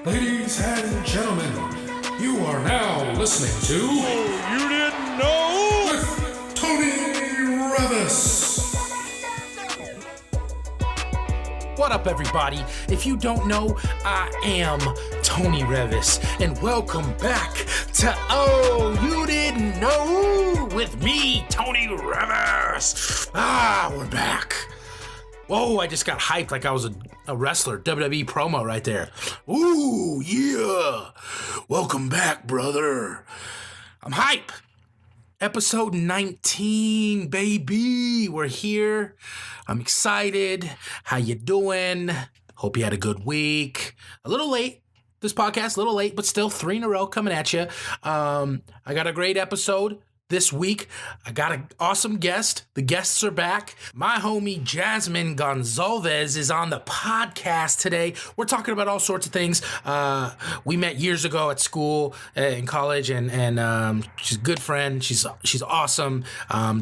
Ladies and gentlemen, you are now listening to Oh, you didn't know? with Tony Reavis. What up, everybody? If you don't know, I am Tony Reavis, and welcome back to Oh, You Didn't Know with me, Tony Reavis. We're back. Whoa, I just got hyped like I was a wrestler. WWE promo right there. Ooh, yeah. Welcome back, brother. I'm hype. Episode 19, baby. We're here. I'm excited. How you doing? Hope you had a good week. A little late. This podcast, a little late, but still 3 in a row coming at you. I got a great episode this week. I got an awesome guest. The guests are back. My homie Jasmine Gonsalves is on the podcast today. We're talking about all sorts of things. We met years ago at school, in college, and she's a good friend. She's awesome,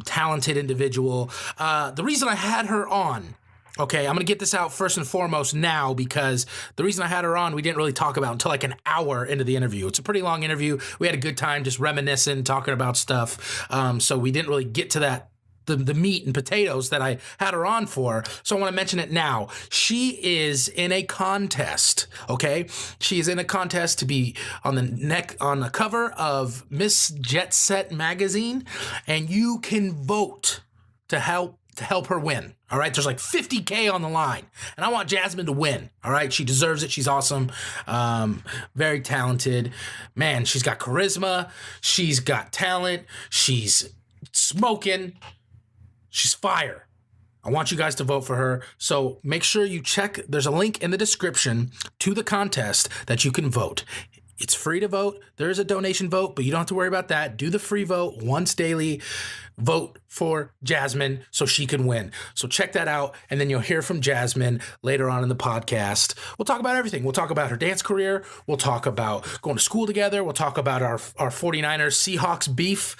talented individual. The reason I had her on, okay, I'm going to get this out first and foremost now, because the reason I had her on, we didn't really talk about until like an hour into the interview. It's a pretty long interview. We had a good time just reminiscing, talking about stuff. So we didn't really get to that, the meat and potatoes that I had her on for. So I want to mention it now. She is in a contest, okay? She is in a contest to be on the cover of Miss Jet Set magazine, and you can vote to help her win. All right. There's like $50K on the line, and I want Jasmine to win. All right. She deserves it. She's awesome. Very talented, man. She's got charisma. She's got talent. She's smoking. She's fire. I want you guys to vote for her. So make sure you check. There's a link in the description to the contest that you can vote. It's free to vote. There is a donation vote, but you don't have to worry about that. Do the free vote once daily. Vote for Jasmine so she can win. So check that out, and then you'll hear from Jasmine later on in the podcast. We'll talk about everything. We'll talk about her dance career. We'll talk about going to school together. We'll talk about our 49ers Seahawks beef.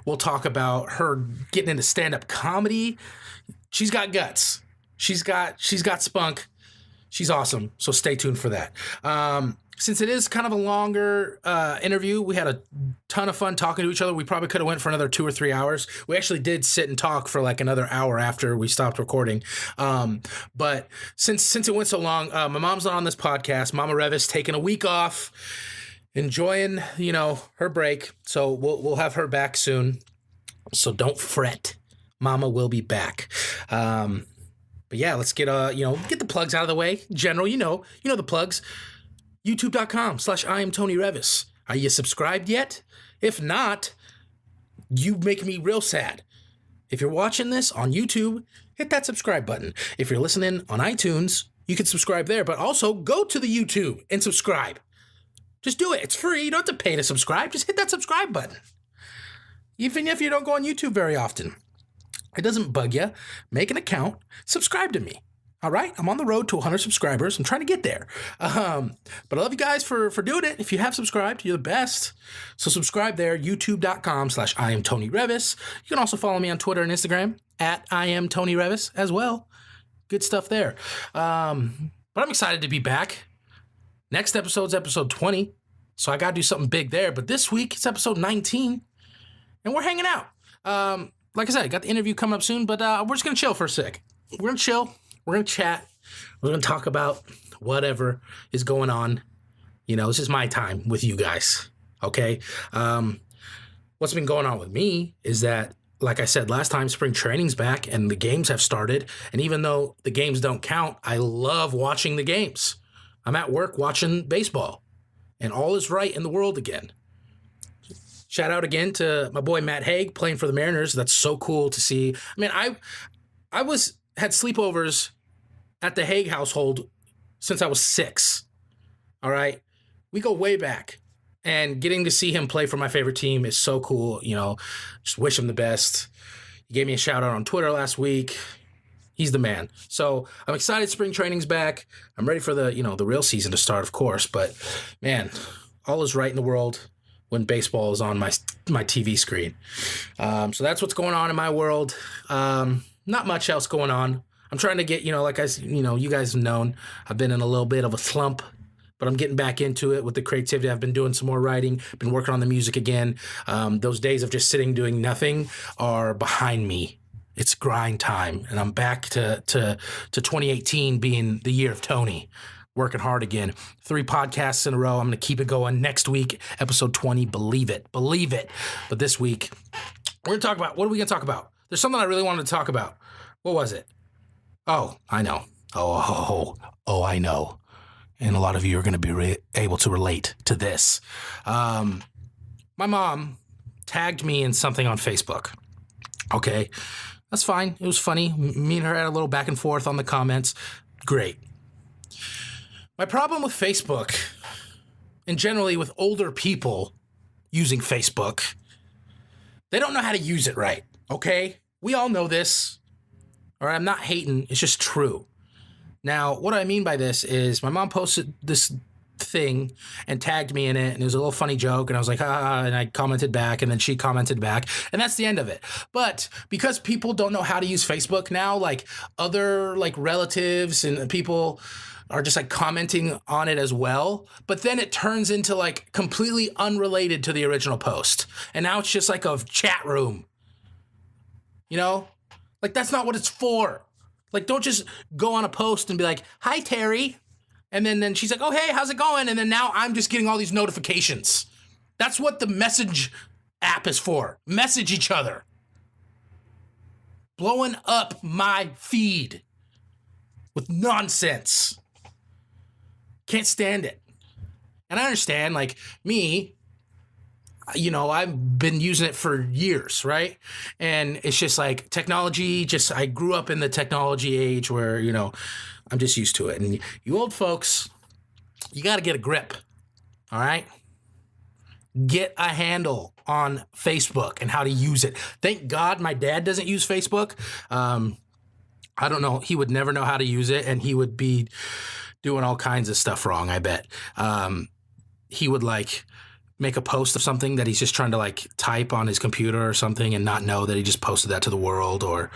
We'll talk about her getting into stand-up comedy. She's got guts. She's got spunk. She's awesome. So stay tuned for that. Since it is kind of a longer interview, we had a ton of fun talking to each other. We probably could have went for another 2 or 3 hours. We actually did sit and talk for like another hour after we stopped recording. But since it went so long, my mom's not on this podcast. Mama Reavis taking a week off, enjoying, her break. So we'll have her back soon. So don't fret. Mama will be back. But yeah, let's get the plugs out of the way. General, you know the plugs. YouTube.com/iamTonyReavis. Are you subscribed yet? If not, you make me real sad. If you're watching this on YouTube, hit that subscribe button. If you're listening on iTunes, you can subscribe there, but also go to the YouTube and subscribe. Just do it. It's free. You don't have to pay to subscribe. Just hit that subscribe button. Even if you don't go on YouTube very often, it doesn't bug you. Make an account. Subscribe to me. All right, I'm on the road to 100 subscribers. I'm trying to get there. But I love you guys for doing it. If you have subscribed, you're the best. So subscribe there, youtube.com/iamTonyReavis. You can also follow me on Twitter and Instagram at iamTonyReavis as well. Good stuff there. But I'm excited to be back. Next episode's episode 20. So I got to do something big there. But this week, it's episode 19. And we're hanging out. Like I said, I got the interview coming up soon. But we're just going to chill for a sec. We're going to chill. We're going to chat. We're going to talk about whatever is going on. This is my time with you guys. Okay? What's been going on with me is that, like I said last time, spring training's back and the games have started. And even though the games don't count, I love watching the games. I'm at work watching baseball. And all is right in the world again. Shout out again to my boy Matt Haig playing for the Mariners. That's so cool to see. I mean, I had sleepovers at the Haig household since I was 6. All right. We go way back, and getting to see him play for my favorite team is so cool. Just wish him the best. He gave me a shout out on Twitter last week. He's the man. So I'm excited. Spring training's back. I'm ready for the real season to start, of course. But man, all is right in the world when baseball is on my TV screen. So that's what's going on in my world. Not much else going on. I'm trying to get, you guys have known, I've been in a little bit of a slump, but I'm getting back into it with the creativity. I've been doing some more writing, been working on the music again. Those days of just sitting doing nothing are behind me. It's grind time, and I'm back to 2018 being the year of Tony. Working hard again. 3 podcasts in a row. I'm going to keep it going. Next week, episode 20. Believe it. But this week, we're going to talk about, what are we going to talk about? There's something I really wanted to talk about. What was it? Oh, I know. Oh, I know. And a lot of you are going to be able to relate to this. My mom tagged me in something on Facebook. Okay, that's fine. It was funny. Me and her had a little back and forth on the comments. Great. My problem with Facebook, and generally with older people using Facebook, they don't know how to use it right, okay? We all know this. All right, I'm not hating. It's just true. Now, what I mean by this is my mom posted this thing and tagged me in it, and it was a little funny joke, and I was like, and I commented back, and then she commented back, and that's the end of it. But because people don't know how to use Facebook now, like other like relatives and people are just like commenting on it as well, but then it turns into like completely unrelated to the original post, and now it's just like a chat room, like that's not what it's for. Like, don't just go on a post and be like, hi Terry, and then she's like, oh hey, how's it going, and then now I'm just getting all these notifications. That's what the message app is for. Message each other. Blowing up my feed with nonsense. Can't stand it. And I understand, like me, I've been using it for years, right? And it's just like technology, I grew up in the technology age where, I'm just used to it. And you old folks, you got to get a grip, all right? Get a handle on Facebook and how to use it. Thank God my dad doesn't use Facebook. I don't know. He would never know how to use it, and he would be doing all kinds of stuff wrong, I bet. He would like make a post of something that he's just trying to like type on his computer or something and not know that he just posted that to the world. Or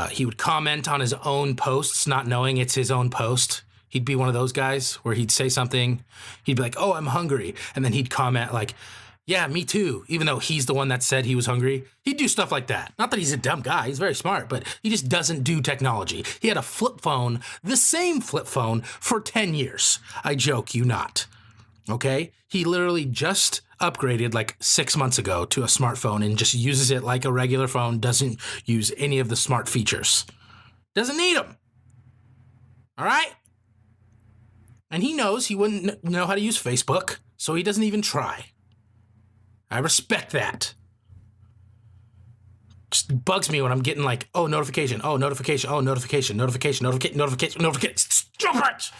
he would comment on his own posts, not knowing it's his own post. He'd be one of those guys where he'd say something. He'd be like, oh, I'm hungry. And then he'd comment like, yeah, me too. Even though he's the one that said he was hungry. He'd do stuff like that. Not that he's a dumb guy. He's very smart, but he just doesn't do technology. He had a flip phone, the same flip phone, for 10 years. I joke you not. Okay? He literally just upgraded like 6 months ago to a smartphone and just uses it like a regular phone, doesn't use any of the smart features. Doesn't need them. All right? And he knows he wouldn't know how to use Facebook, so he doesn't even try. I respect that. Just bugs me when I'm getting like, notification. Stop it!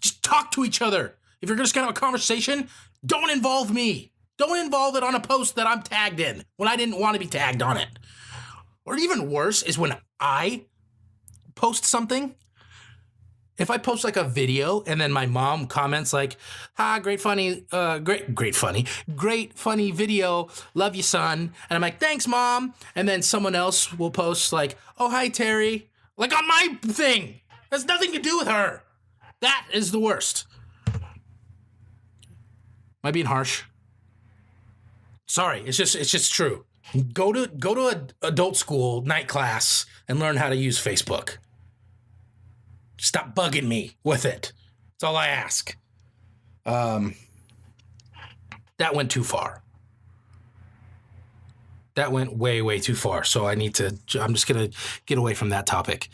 Just talk to each other. If you're just gonna have a conversation, don't involve me. Don't involve it on a post that I'm tagged in when I didn't want to be tagged on it. Or even worse is when I post something. If I post like a video and then my mom comments like, great funny video. Love you, son. And I'm like, thanks, mom. And then someone else will post like, oh, hi, Terry. Like on my thing. Has nothing to do with her. That is the worst. Am I being harsh? Sorry, it's just true. Go to an adult school night class and learn how to use Facebook. Stop bugging me with it. That's all I ask. That went too far. That went way, way too far. So I'm just going to get away from that topic.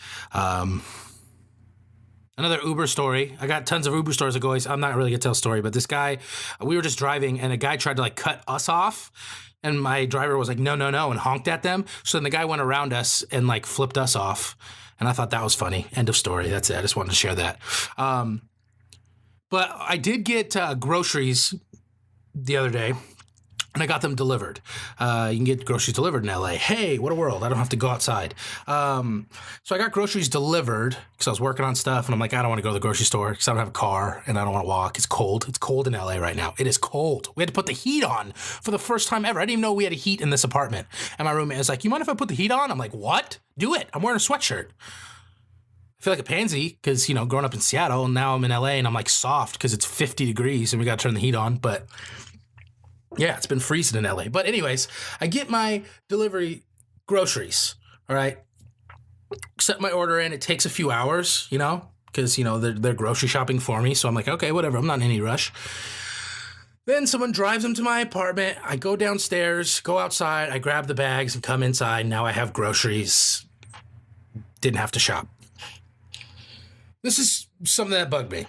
Another Uber story. I got tons of Uber stories. I'm not really going to tell a story, but this guy, we were just driving and a guy tried to like cut us off. And my driver was like, no, and honked at them. So then the guy went around us and like flipped us off. And I thought that was funny. End of story. That's it. I just wanted to share that. But I did get groceries the other day. And I got them delivered. You can get groceries delivered in LA. Hey, what a world. I don't have to go outside. So I got groceries delivered because I was working on stuff. And I'm like, I don't want to go to the grocery store because I don't have a car and I don't want to walk. It's cold. It's cold in LA right now. It is cold. We had to put the heat on for the first time ever. I didn't even know we had a heat in this apartment. And my roommate was like, you mind if I put the heat on? I'm like, what? Do it. I'm wearing a sweatshirt. I feel like a pansy because, growing up in Seattle and now I'm in LA and I'm like soft because it's 50 degrees and we got to turn the heat on. But yeah, it's been freezing in LA. But anyways, I get my delivery groceries, all right? Set my order in. It takes a few hours, because, they're grocery shopping for me. So I'm like, okay, whatever. I'm not in any rush. Then someone drives them to my apartment. I go downstairs, go outside. I grab the bags and come inside. Now I have groceries. Didn't have to shop. This is something that bugged me.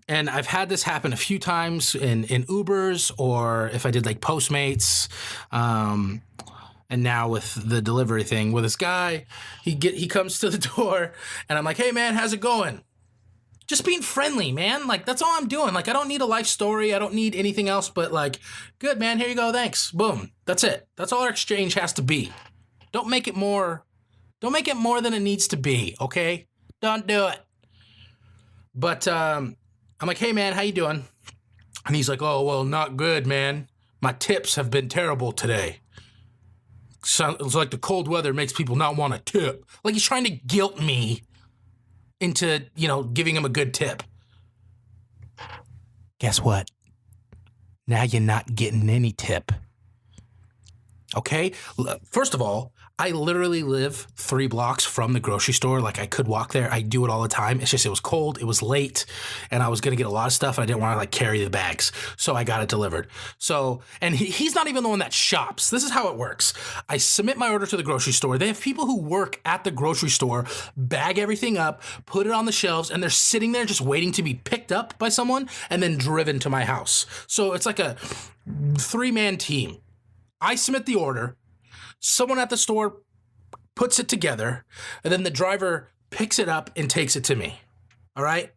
And I've had this happen a few times in Ubers or if I did like Postmates, and now with the delivery thing with this guy, he comes to the door and I'm like, hey man, how's it going? Just being friendly, man. Like that's all I'm doing. Like I don't need a life story. I don't need anything else but like, good man, here you go, thanks. Boom. That's it. That's all our exchange has to be. Don't make it more than it needs to be, okay? Don't do it. But I'm like, hey, man, how you doing? And he's like, oh, well, not good, man. My tips have been terrible today. Sounds like the cold weather makes people not want to tip. Like he's trying to guilt me into, giving him a good tip. Guess what? Now you're not getting any tip. Okay? First of all, I literally live 3 blocks from the grocery store. Like I could walk there. I do it all the time. It's just, it was cold. It was late and I was going to get a lot of stuff and I didn't want to like carry the bags. So I got it delivered. So, and he's not even the one that shops. This is how it works. I submit my order to the grocery store. They have people who work at the grocery store, bag everything up, put it on the shelves, and they're sitting there just waiting to be picked up by someone and then driven to my house. So it's like a 3-man team. I submit the order. Someone at the store puts it together, and then the driver picks it up and takes it to me. All right?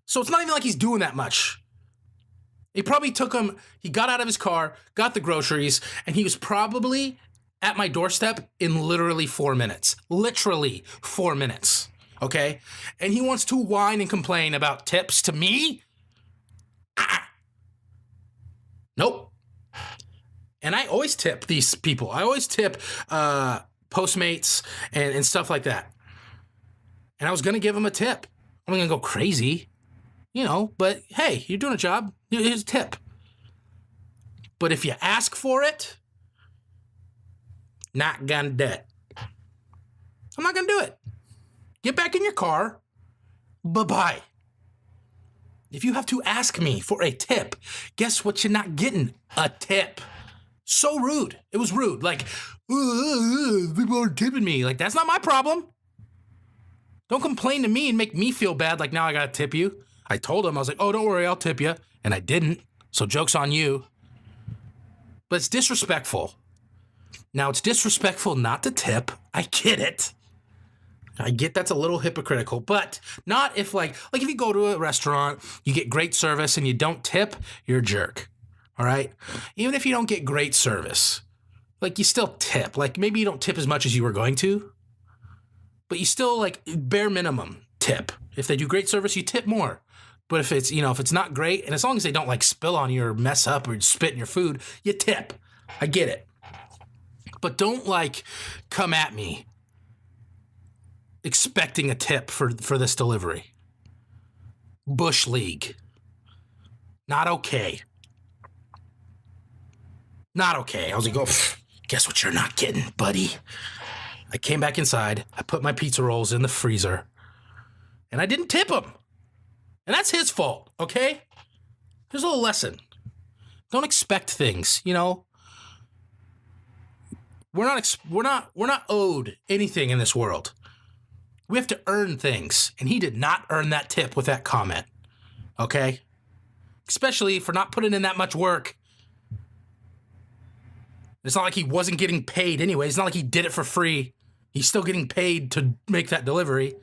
So it's not even like he's doing that much. He probably he got out of his car, got the groceries, and he was probably at my doorstep in literally 4 minutes. Literally 4 minutes. Okay? And he wants to whine and complain about tips to me? Nope. And I always tip these people. I always tip Postmates and stuff like that. And I was going to give them a tip. I'm going to go crazy, but hey, you're doing a job. Here's a tip. But if you ask for it, not going to do it. I'm not going to do it. Get back in your car. Bye-bye. If you have to ask me for a tip, guess what you're not getting? A tip. So rude. It was rude. Like, people are tipping me. Like, that's not my problem. Don't complain to me and make me feel bad like now I gotta tip you. I told him, I was like, oh, don't worry, I'll tip you. And I didn't. So joke's on you. But it's disrespectful. Now, it's disrespectful not to tip. I get it. I get that's a little hypocritical, but not if like if you go to a restaurant, you get great service and you don't tip, you're a jerk. All right. Even if you don't get great service, like you still tip, like maybe you don't tip as much as you were going to, but you still like bare minimum tip. If they do great service, you tip more. But if it's, if it's not great, and as long as they don't like spill on you or mess up or spit in your food, you tip. I get it. But don't like come at me expecting a tip for this delivery. Bush League. Not okay. Not okay. I was like, guess what you're not getting, buddy? I came back inside. I put my pizza rolls in the freezer. And I didn't tip him. And that's his fault, okay? Here's a little lesson. Don't expect things, We're not owed anything in this world. We have to earn things. And he did not earn that tip with that comment, okay? Especially for not putting in that much work. It's not like he wasn't getting paid anyway. It's not like he did it for free. He's still getting paid to make that delivery.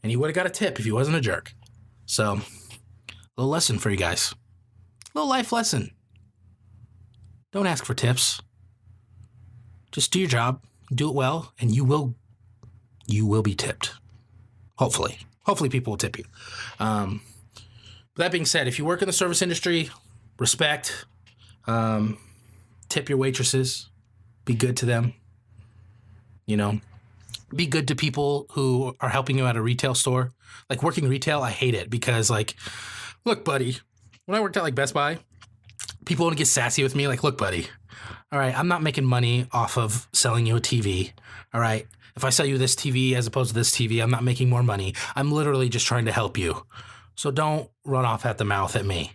And he would have got a tip if he wasn't a jerk. So, a little lesson for you guys. A little life lesson. Don't ask for tips. Just do your job, do it well, and you will be tipped. Hopefully people will tip you. That being said, if you work in the service industry, respect, tip your waitresses, be good to them, be good to people who are helping you at a retail store. Like working retail, I hate it because look, buddy, when I worked at Best Buy, people want to get sassy with me. Look, buddy, all right, I'm not making money off of selling you a TV, all right? If I sell you this TV as opposed to this TV, I'm not making more money. I'm literally just trying to help you. So don't run off at the mouth at me,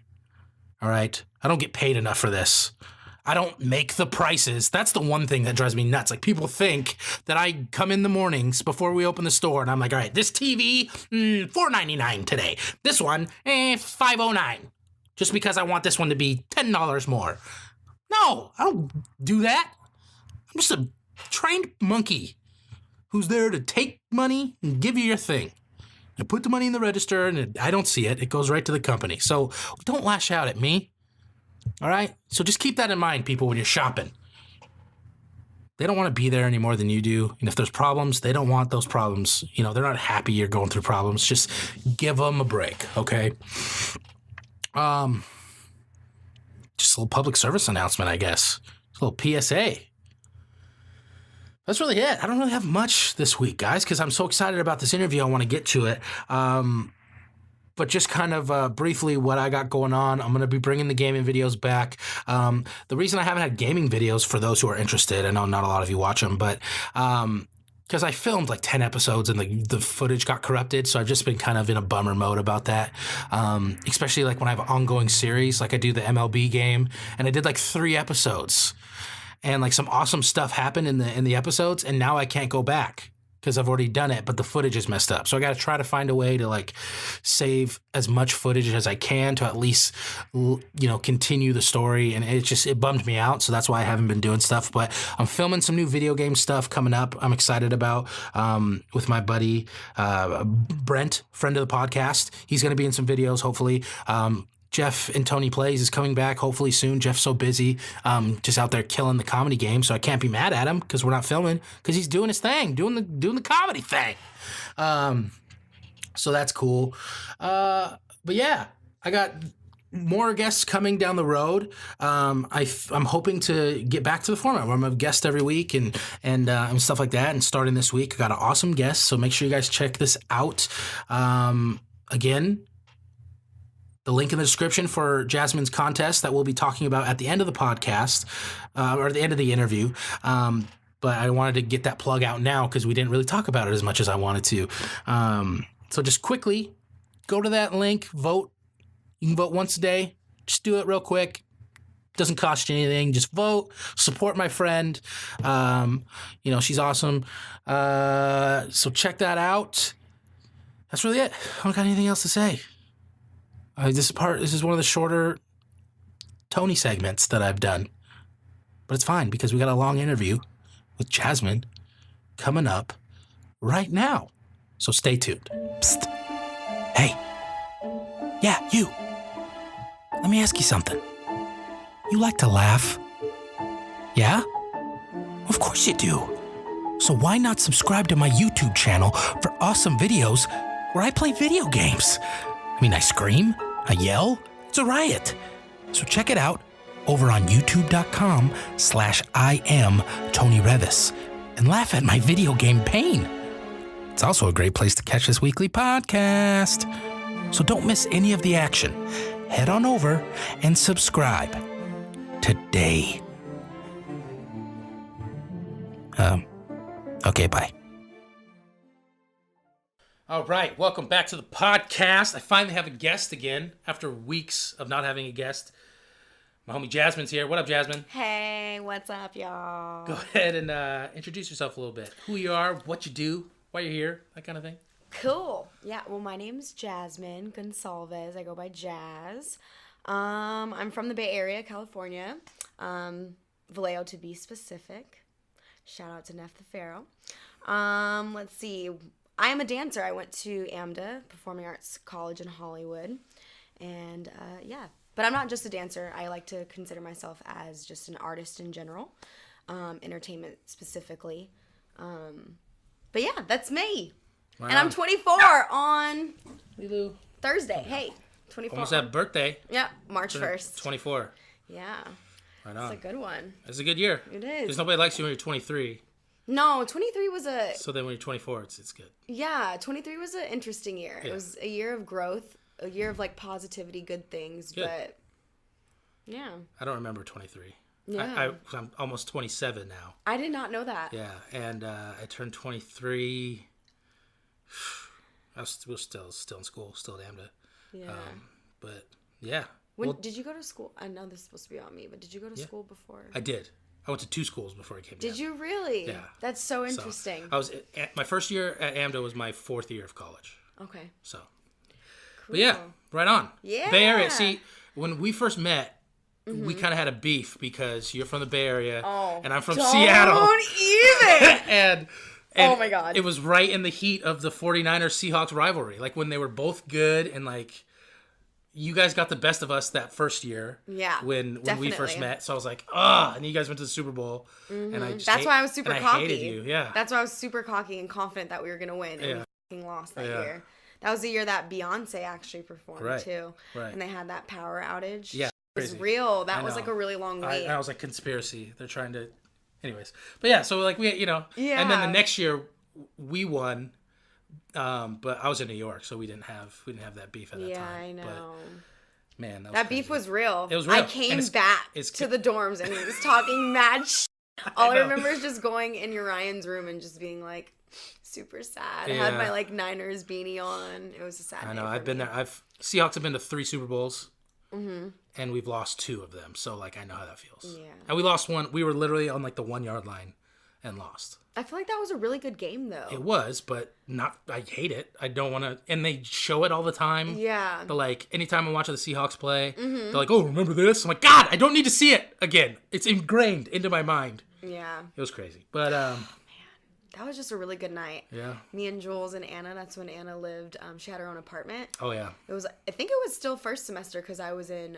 all right? I don't get paid enough for this. I don't make the prices. That's the one thing that drives me nuts. People think that I come in the mornings before we open the store and I'm like, all right, this TV, $4.99 today. This one, $5.09. Just because I want this one to be $10 more. No, I don't do that. I'm just a trained monkey who's there to take money and give you your thing. I put the money in the register and I don't see it. It goes right to the company. So don't lash out at me. All right? So just keep that in mind, people, when you're shopping. They don't want to be there any more than you do. And if there's problems, they don't want those problems. They're not happy you're going through problems. Just give them a break, okay? Just a little public service announcement, I guess. A little PSA. That's really it. I don't really have much this week, guys, because I'm so excited about this interview. I want to get to it. But just kind of briefly what I got going on, I'm going to be bringing the gaming videos back. The reason I haven't had gaming videos, for those who are interested, I know not a lot of you watch them, but because I filmed 10 episodes and the footage got corrupted, so I've just been kind of in a bummer mode about that. Especially when I have an ongoing series, I do the MLB game, and I did 3 episodes. And some awesome stuff happened in the episodes, and now I can't go back because I've already done it, but the footage is messed up. So I got to try to find a way to save as much footage as I can to at least continue the story. And it bummed me out, so that's why I haven't been doing stuff. But I'm filming some new video game stuff coming up. I'm excited about with my buddy Brent, friend of the podcast. He's going to be in some videos, hopefully. Jeff and Tony Plays is coming back hopefully soon. Jeff's so busy, just out there killing the comedy game, so I can't be mad at him because we're not filming because he's doing his thing, doing the comedy thing. So that's cool. But yeah, I got more guests coming down the road. I'm hoping to get back to the format where I'm a guest every week and stuff like that. And starting this week, I got an awesome guest, so make sure you guys check this out. Again, the link in the description for Jasmine's contest that we'll be talking about at the end of the podcast, or at the end of the interview. But I wanted to get that plug out now because we didn't really talk about it as much as I wanted to. So just quickly, go to that link, vote. You can vote once a day. Just do it real quick. Doesn't cost you anything. Just vote. Support my friend. She's awesome. So check that out. That's really it. I don't got anything else to say. This is one of the shorter Tony segments that I've done. But it's fine because we got a long interview with Jasmine coming up right now. So stay tuned. Psst. Hey. Yeah, you. Let me ask you something. You like to laugh? Yeah? Of course you do. So why not subscribe to my YouTube channel for awesome videos where I play video games? I scream, I yell, it's a riot. So check it out over on youtube.com/iamTonyReavis and laugh at my video game pain. It's also a great place to catch this weekly podcast. So don't miss any of the action. Head on over and subscribe today. Okay, bye. All right, welcome back to the podcast. I finally have a guest again after weeks of not having a guest. My homie Jasmine's here. What up, Jasmine? Hey, what's up, y'all? Go ahead and introduce yourself a little bit. Who you are, what you do, why you're here, that kind of thing. Cool. Yeah, well, my name's Jasmine Gonsalves. I go by Jazz. I'm from the Bay Area, California. Vallejo to be specific. Shout out to Neff the Pharaoh. Let's see. I am a dancer. I went to AMDA, Performing Arts College in Hollywood. And, yeah, But I'm not just a dancer. I like to consider myself as just an artist in general, entertainment specifically. But yeah, that's me. Right and I'm on. 24 on Lulu. Thursday. Hey, 24. Almost that birthday. Yeah, March 1st. 24. Yeah. Right on. It's a good one. It's a good year. It is. Because nobody likes you when you're 23. No, 23 was a... So then when you're 24, it's good. Yeah, 23 was an interesting year. Yeah. It was a year of growth, a year of, like, positivity, good things, Good. but... Yeah. I don't remember 23. Yeah. I'm almost 27 now. I did not know that. Yeah, and I turned 23. I was still in school, still at AMDA. Yeah. But yeah. When Well, did you go to school? I know this is supposed to be on me, but did you go to school before? I did. I went to 2 schools before I came to Did AMDA. you really? Yeah. That's so So, interesting. I was my first year at AMDA was my 4th year of college. Okay. So, Cool. but yeah, right on. Yeah. Bay Area. See, when we first met, we kind of had a beef because you're from the Bay Area and I'm from Seattle. Don't even. and Oh my God. It was right in the heat of the 49ers Seahawks rivalry. Like when they were both good and like you guys got the best of us that first year. Yeah, When we first definitely. met. So I was like, and you guys went to the Super Bowl. And I just That's why I was super and cocky. I hated you. Yeah. That's why I was super cocky and confident that we were gonna win, and Yeah. we fucking lost that Yeah. year. That was the year that Beyonce actually performed Right. too, Right. and they had that power outage. Yeah. It was Crazy. real. That I was know. like a really long wait. I was like, conspiracy. They're trying to, anyways. But yeah, so like we, Yeah. and then the next year we won, but I was in New York, so we didn't have that beef at that Yeah, time. I know. But man, That beef was real. It was real. I came And it's- back it's- to the dorms and he was talking mad shit. All I know. remember is just going in Urian's room and just being like super sad. I had Yeah. my like Niners beanie on. It was a sad I day know. for I've been me. there. Seahawks have been to 3 Super Bowls, and we've lost 2 of them. So like I know how that feels. Yeah. And we lost one. We were literally on like the 1-yard line, and lost. I feel like that was a really good game though. It was, but not. I hate it. I don't want to. And they show it all the time. Yeah. But like anytime I'm watching the Seahawks play, they're like, "Oh, remember this?" I'm like, "God, I don't need to see it again. It's ingrained into my mind." Yeah. It was crazy, but That was just a really good night. yeah. Me and Jules and Anna, that's when Anna lived. She had her own apartment. Oh yeah. It was, I think it was still first semester because I was in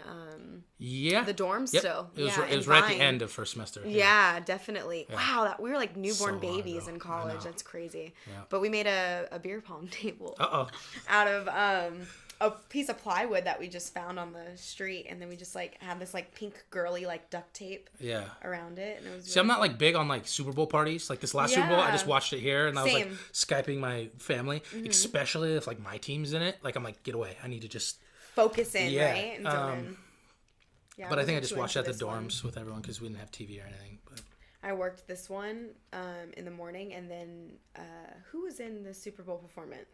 Yeah. the dorms Yep. still. It was. Yeah, It was in right at Vine. the end of first semester. Yeah, definitely. Wow, we were like newborn So long babies ago. in I college. know. That's crazy. Yeah. But we made a beer pong table Uh-oh. out of a piece of plywood that we just found on the street, and then we just like had this like pink girly like duct tape Yeah. around it, and it was. See, I'm not like big on like Super Bowl parties. Like this last Super Bowl, I Yeah. just watched it here, and I was like Same. Skyping my family, especially if like my team's in it. Like I'm like, get away! I need to just. focus in, Yeah, right? And so then, yeah, But I think I wasn't just too watched into at the this one. dorms with everyone because we didn't have TV or anything. But I worked this one in the morning, and then who was in the Super Bowl performance?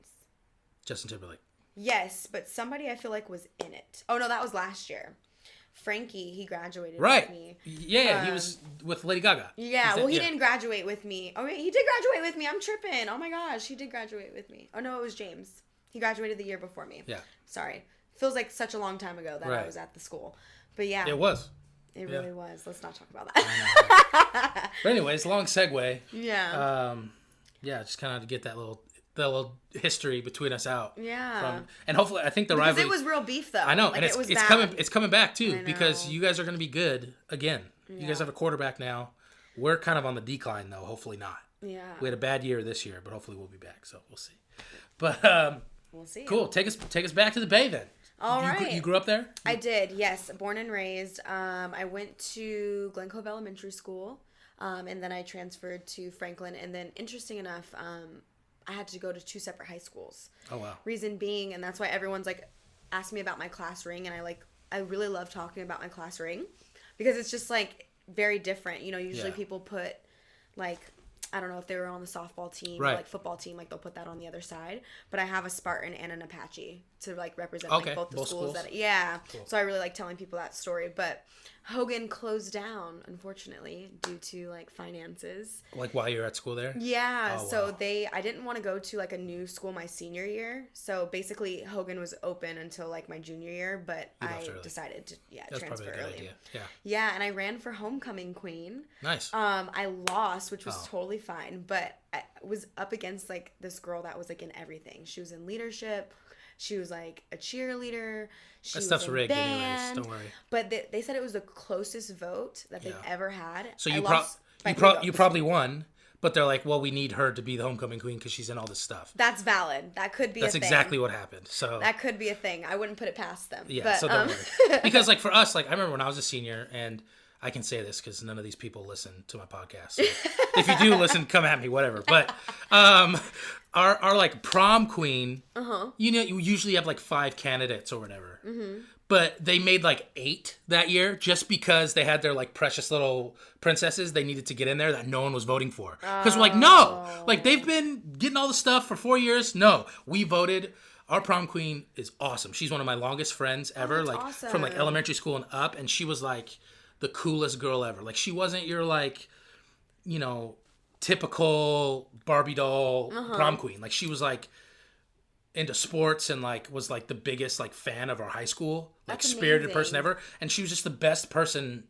Justin Timberlake. Yes, but somebody I feel like was in it. Oh no, that was last year. Frankie, he graduated Right. with me. Yeah, he was with Lady Gaga. Yeah, Is that- well, he didn't graduate with me. Oh, wait, he did graduate with me. I'm tripping. Oh my gosh, he did graduate with me. Oh no, it was James. He graduated the year before me. Yeah. Sorry. Feels like such a long time ago that I Right. was at the school. But yeah, It was. it yeah. really was. Let's not talk about that. But anyways, long segue. Yeah. Yeah, just kind of to get that little history between us out. Yeah. And hopefully, I think the Because rivalry. it was real beef though. I know, Like, and it was it's bad. coming back too I because know. you guys are going to be good again. You Yeah. guys have a quarterback now. We're kind of on the decline though. Hopefully not. Yeah. We had a bad year this year, but hopefully we'll be back. So we'll see. But We'll see. cool. Take us back to the Bay then. All you, right. You grew up there? I did, yes. Born and raised. I went to Glen Cove Elementary School, and then I transferred to Franklin. And then, interesting enough, I had to go to 2 separate high schools. Oh wow. Reason being, and that's why everyone's like asked me about my class ring, and I really love talking about my class ring because it's just like very different. You know, usually Yeah. people put like, I don't know if they were on the softball team Right. or like football team, like they'll put that on the other side. But I have a Spartan and an Apache to like represent Okay, like both the both schools. schools. That yeah. Cool. So I really like telling people that story. But Hogan closed down, unfortunately, due to like finances. Like while you're at school there? Yeah, Oh, so wow. I didn't want to go to like a new school my senior year. So basically Hogan was open until like my junior year, but You I left early. decided to That's transfer probably a good early. idea. Yeah. Yeah, and I ran for homecoming queen. Nice. I lost, which was Oh. totally fine, but I was up against like this girl that was like in everything. She was in leadership, She was like a cheerleader. She That stuff's was in rigged anyways. band. Don't worry. But they said it was the closest vote that they've ever had. So I you lost by 3 you votes. probably won, but they're like, well, we need her to be the homecoming queen because she's in all this stuff. That's valid. That could be That's a thing. exactly what happened. So That could be a thing. I wouldn't put it past them. yeah, but, so don't worry. Because like for us, like I remember when I was a senior, and I can say this because none of these people listen to my podcast. So if you do listen, come at me, whatever. But our like prom queen, you know, you usually have like 5 candidates or whatever. Mm-hmm. But they made like 8 that year just because they had their like precious little princesses they needed to get in there that no one was voting for. Because we're like, no, like they've been getting all the stuff for 4 years. No, we voted. Our prom queen is awesome. She's one of my longest friends ever, like awesome. from like elementary school and up. And she was like the coolest girl ever. Like she wasn't your like, you know, typical Barbie doll prom queen. Like she was like into sports and like was like the biggest like fan of our high school, like That's spirited amazing. person ever. And she was just the best person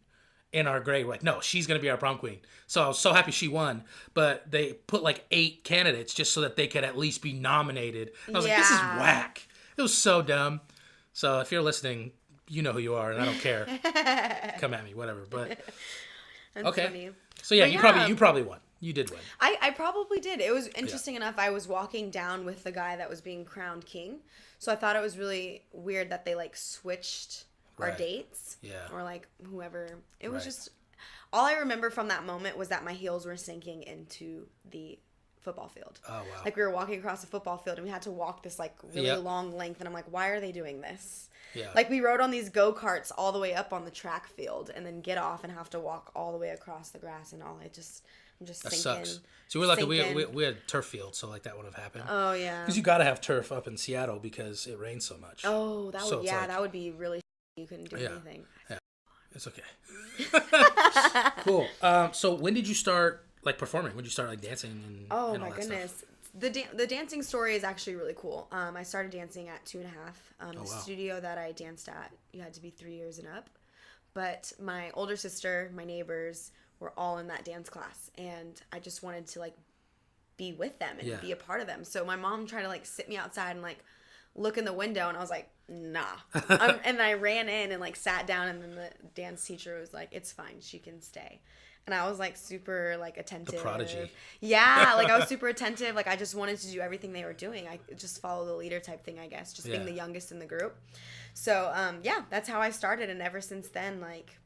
in our grade. We're like, no, she's gonna be our prom queen. So I was so happy she won. But they put like 8 candidates just so that they could at least be nominated. And I was like, this is whack. It was so dumb. So if you're listening, you know who you are, and I don't care. Come at me, whatever. But That's okay. funny. So yeah, But you probably won. You did win. I probably did. It was interesting enough. I was walking down with the guy that was being crowned king. So I thought it was really weird that they like switched our Right. dates. Yeah. Or like whoever. It was Right. just, all I remember from that moment was that my heels were sinking into the football field. Oh, wow. Like we were walking across the football field and we had to walk this like really Yep. long length. And I'm like, why are they doing this? Yeah. Like we rode on these go-karts all the way up on the track field and then get off and have to walk all the way across the grass and all. I'm just That sinking. sucks. So we're lucky sinking. we had turf field, so like that would have happened. Oh yeah. Because you got to have turf up in Seattle because it rains so much. Oh, that So would it's like- that would be really. You couldn't do Yeah. anything. It's okay. Cool. So when did you start like performing? When did you start like dancing and Oh and all my that goodness. stuff? The dancing story is actually really cool. I started dancing at 2.5. The wow. studio that I danced at, you had to be 3 years and up. But my older sister, my neighbors, were all in that dance class, and I just wanted to like be with them and Yeah. be a part of them. So my mom tried to like sit me outside and like look in the window, and I was like, nah. And I ran in and like sat down, and then the dance teacher was like, it's fine, she can stay. And I was like super like attentive. The prodigy. Yeah, like I was super attentive. Like I just wanted to do everything they were doing. I just follow the leader type thing, I guess, just being Yeah. the youngest in the group. So yeah, that's how I started, and ever since then, like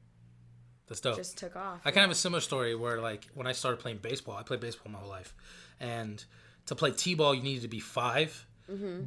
That's dope. just took off. I kind of have a similar story where like when I started playing baseball, I played baseball my whole life, and to play t-ball you needed to be 5,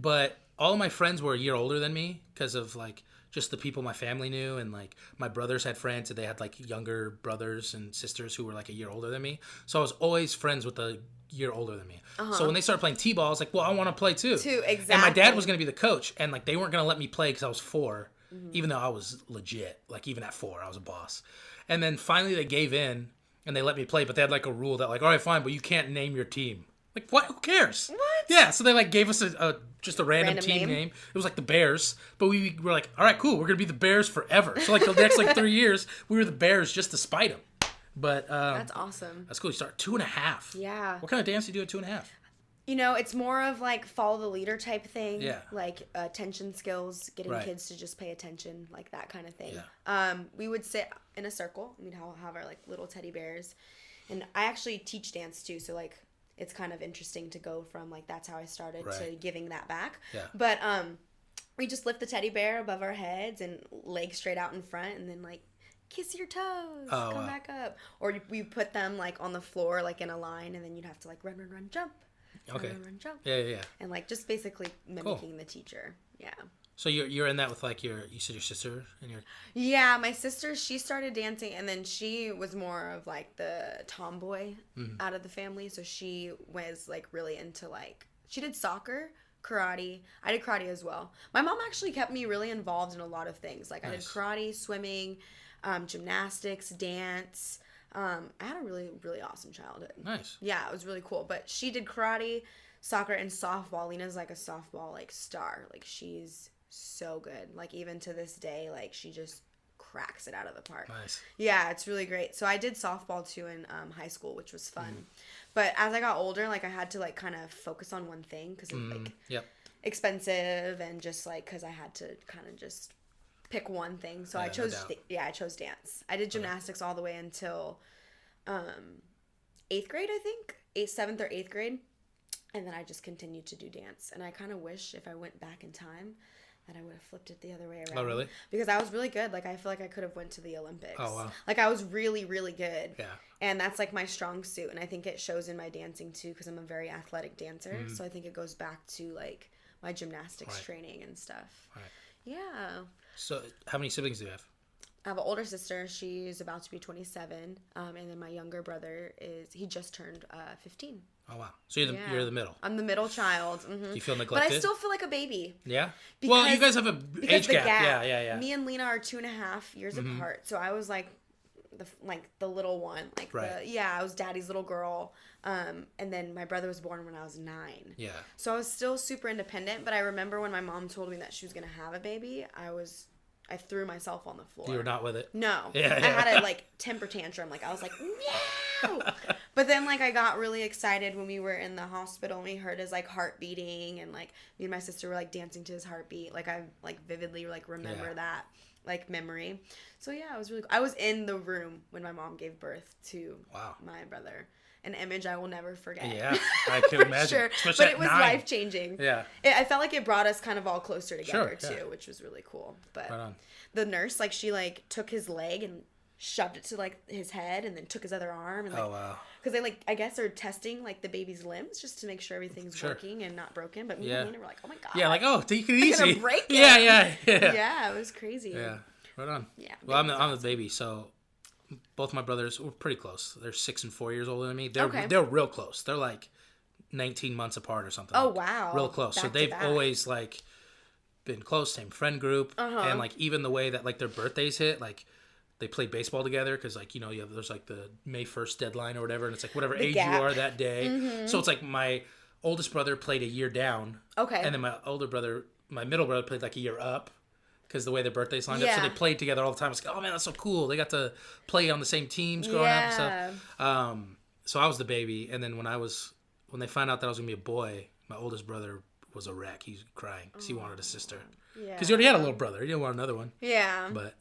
but all of my friends were a year older than me because of like just the people my family knew, and like my brothers had friends and they had like younger brothers and sisters who were like a year older than me, so I was always friends with a year older than me. So when they started playing t-ball, I was like, well, I want to play too. Exactly. And my dad was going to be the coach, and like they weren't going to let me play because I was 4, even though I was legit. Like even at 4, I was a boss. And then finally they gave in and they let me play, but they had like a rule that like, all right, fine, but you can't name your team. Like what? Who cares? What? Yeah. So they like gave us just a random team name? name. It was like the Bears, but we were like, all right, cool, we're gonna be the Bears forever. So like the next like 3 years, we were the Bears just to spite them. But That's awesome. that's cool. You start 2.5. Yeah. What kind of dance do you do at 2.5? You know, it's more of like follow the leader type thing. Yeah. Like attention skills, getting Right. kids to just pay attention, like that kind of thing. Yeah. We would sit in a circle. We'd have our like little teddy bears, and I actually teach dance too. So like, it's kind of interesting to go from like that's how I started to Right. giving that back. Yeah. But we just lift the teddy bear above our heads and legs straight out in front, and then like kiss your toes, Oh, come wow. back up, or we put them like on the floor like in a line, and then you'd have to like run, jump. Okay. Run, jump. Yeah. And like just basically mimicking the teacher. Yeah. So you're in that with like you said your sister and your Yeah, my sister, she started dancing, and then she was more of like the tomboy out of the family. So she was like really into like, she did soccer, karate. I did karate as well. My mom actually kept me really involved in a lot of things. Like I did Nice. karate, swimming, gymnastics, dance. I had a really, really awesome childhood. Nice. Yeah, it was really cool. But she did karate, soccer, and softball. Lena's like a softball like star. Like she's so good. Like even to this day, like she just cracks it out of the park. Nice. Yeah, it's really great. So I did softball too in high school, which was fun. But as I got older, like I had to like kind of focus on one thing because like Yep. expensive and just like because I had to kind of just pick one thing. So I chose I chose dance. I did gymnastics all the way until 8th grade, I think. 7th or 8th grade. And then I just continued to do dance. And I kind of wish if I went back in time that I would have flipped it the other way around. Oh, really? Because I was really good. Like, I feel like I could have went to the Olympics. Oh, wow. Like, I was really, really good. Yeah. And that's, like, my strong suit. And I think it shows in my dancing, too, because I'm a very athletic dancer. Mm-hmm. So I think it goes back to, like, my gymnastics training and stuff. Right. Yeah. So how many siblings do you have? I have an older sister. She's about to be 27. And then my younger brother he just turned 15. Oh, wow. So you're the middle. I'm the middle child. Mm-hmm. Do you feel neglected? But I still feel like a baby. Yeah? Well, you guys have a age gap. Yeah. Me and Lena are 2.5 years apart. So I was like the little one. I was daddy's little girl. And then my brother was born when I was 9. Yeah. So I was still super independent. But I remember when my mom told me that she was going to have a baby, I threw myself on the floor. You were not with it? No. Yeah. I had a temper tantrum. Like, I was like, no! But then, I got really excited when we were in the hospital and we heard his, heart beating. And, me and my sister were, dancing to his heartbeat. I, vividly, remember that, memory. So, yeah, it was really cool. I was in the room when my mom gave birth to my brother. An image I will never forget. Yeah, I can imagine. Sure. Especially But it was life-changing. Yeah. I felt like it brought us kind of all closer together, Sure, too, which was really cool. But right on. The nurse, she, took his leg and shoved it to, his head and then took his other arm. And, oh, wow. Because they, I guess are testing, the baby's limbs just to make sure everything's working and not broken. But me and Lena were like, oh, my God. Yeah, take it easy. I'm going to break it. Yeah. Yeah, it was crazy. Yeah, right on. Yeah. Well, I'm the baby, so both my brothers were pretty close. They're 6 and 4 years older than me. They're real close. They're 19 months apart or something. Oh, wow. Real close. So they've always been close, same friend group, and even the way that their birthdays hit, they played baseball together because there's the May 1st deadline or whatever, and it's whatever age you are that day. Mm-hmm. So it's my oldest brother played a year down. Okay. And then my middle brother played a year up. Because the way their birthdays lined up, so they played together all the time. I was like, oh man, that's so cool. They got to play on the same teams growing up and stuff. So I was the baby, and then when they found out that I was gonna be a boy, my oldest brother was a wreck. He was crying because he wanted a sister. Yeah. Because he already had a little brother. He didn't want another one. Yeah. But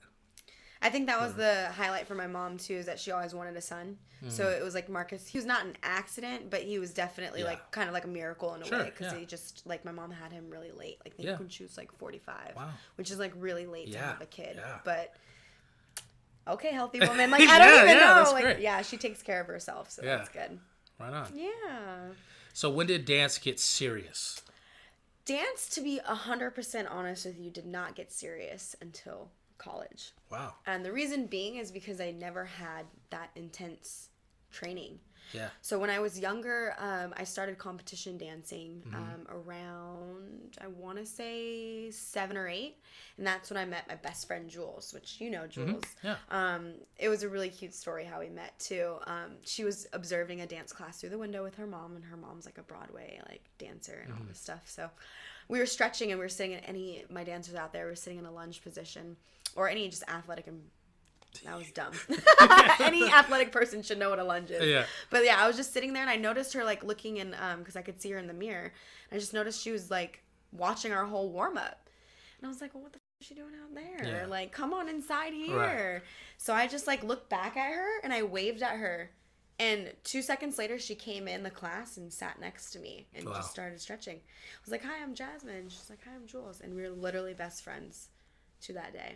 I think that was the highlight for my mom too, is that she always wanted a son. Mm-hmm. So it was Marcus. He was not an accident, but he was definitely kind of a miracle in a way, because he just my mom had him really late, I think when she was 45. Wow. Which is really late to have a kid. Yeah. But okay, healthy woman. I don't even know. Great. She takes care of herself, so that's good. Right on. Yeah. So when did dance get serious? Dance, to be 100% honest with you, did not get serious until college. Wow. And the reason being is because I never had that intense training. Yeah. So when I was younger, I started competition dancing around, I want to say 7 or 8. And that's when I met my best friend, Jules, which you know Jules. Mm-hmm. Yeah. It was a really cute story how we met, too. She was observing a dance class through the window with her mom, and her mom's a Broadway dancer and all this stuff. So we were stretching, and we were sitting in my dancers out there were sitting in a lunge position, or any just athletic, and that was dumb. Any athletic person should know what a lunge is. Yeah. But yeah, I was just sitting there, and I noticed her looking in, because I could see her in the mirror. I just noticed she was watching our whole warm up, and I was like, well, what the f- is she doing out there? Yeah. Come on inside here. Right. So I just looked back at her, and I waved at her, and 2 seconds later, she came in the class and sat next to me and just started stretching. I was like, hi, I'm Jasmine. She's like, hi, I'm Jules, and we were literally best friends to that day.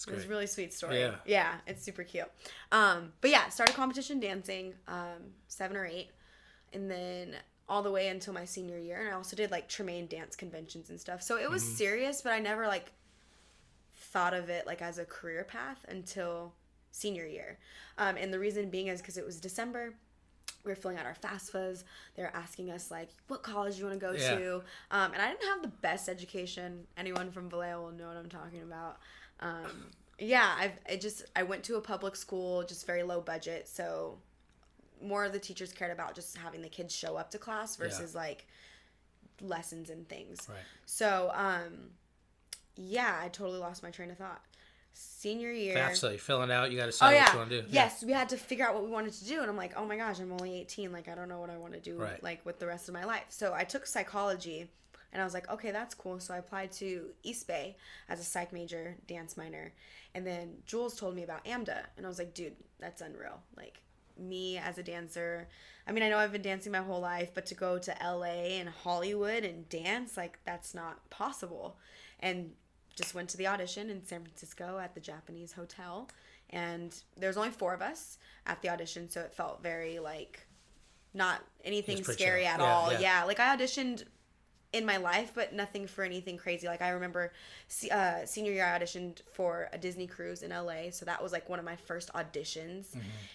It was a really sweet story. Yeah, it's super cute. But yeah, started competition dancing, 7 or 8, and then all the way until my senior year. And I also did Tremaine dance conventions and stuff. So it was serious, but I never thought of it as a career path until senior year. And the reason being is because it was December. We were filling out our FAFSAs. They were asking us what college you want to go to. And I didn't have the best education. Anyone from Vallejo will know what I'm talking about. I went to a public school, just very low budget, so more of the teachers cared about just having the kids show up to class versus lessons and things. Right. So, I totally lost my train of thought. Senior year. FAFSA, you're filling out, you got to decide what you want to do. Yes, we had to figure out what we wanted to do, and I'm like, oh my gosh, I'm only 18, I don't know what I want to do with the rest of my life. So I took psychology, And I was like, okay, that's cool. So I applied to East Bay as a psych major, dance minor. And then Jules told me about AMDA. And I was like, dude, that's unreal. Like, me as a dancer, I mean, I know I've been dancing my whole life, but to go to LA and Hollywood and dance, like, that's not possible. And just went to the audition in San Francisco at the Japanese hotel. And there's only 4 of us at the audition, so it felt very, like, not anything scary at all. Yeah, like, I auditioned in my life, but nothing for anything crazy. Like, I remember senior year I auditioned for a Disney cruise in LA, so that was like one of my first auditions.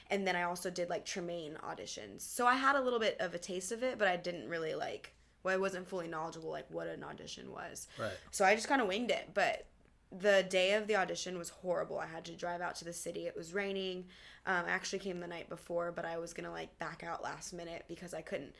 And then I also did like Tremaine auditions, so I had a little bit of a taste of it, but I didn't really I wasn't fully knowledgeable like what an audition was. Right. So I just kind of winged it. But the day of the audition was horrible. I had to drive out to the city. It was raining. I actually came the night before, but I was gonna like back out last minute because I couldn't.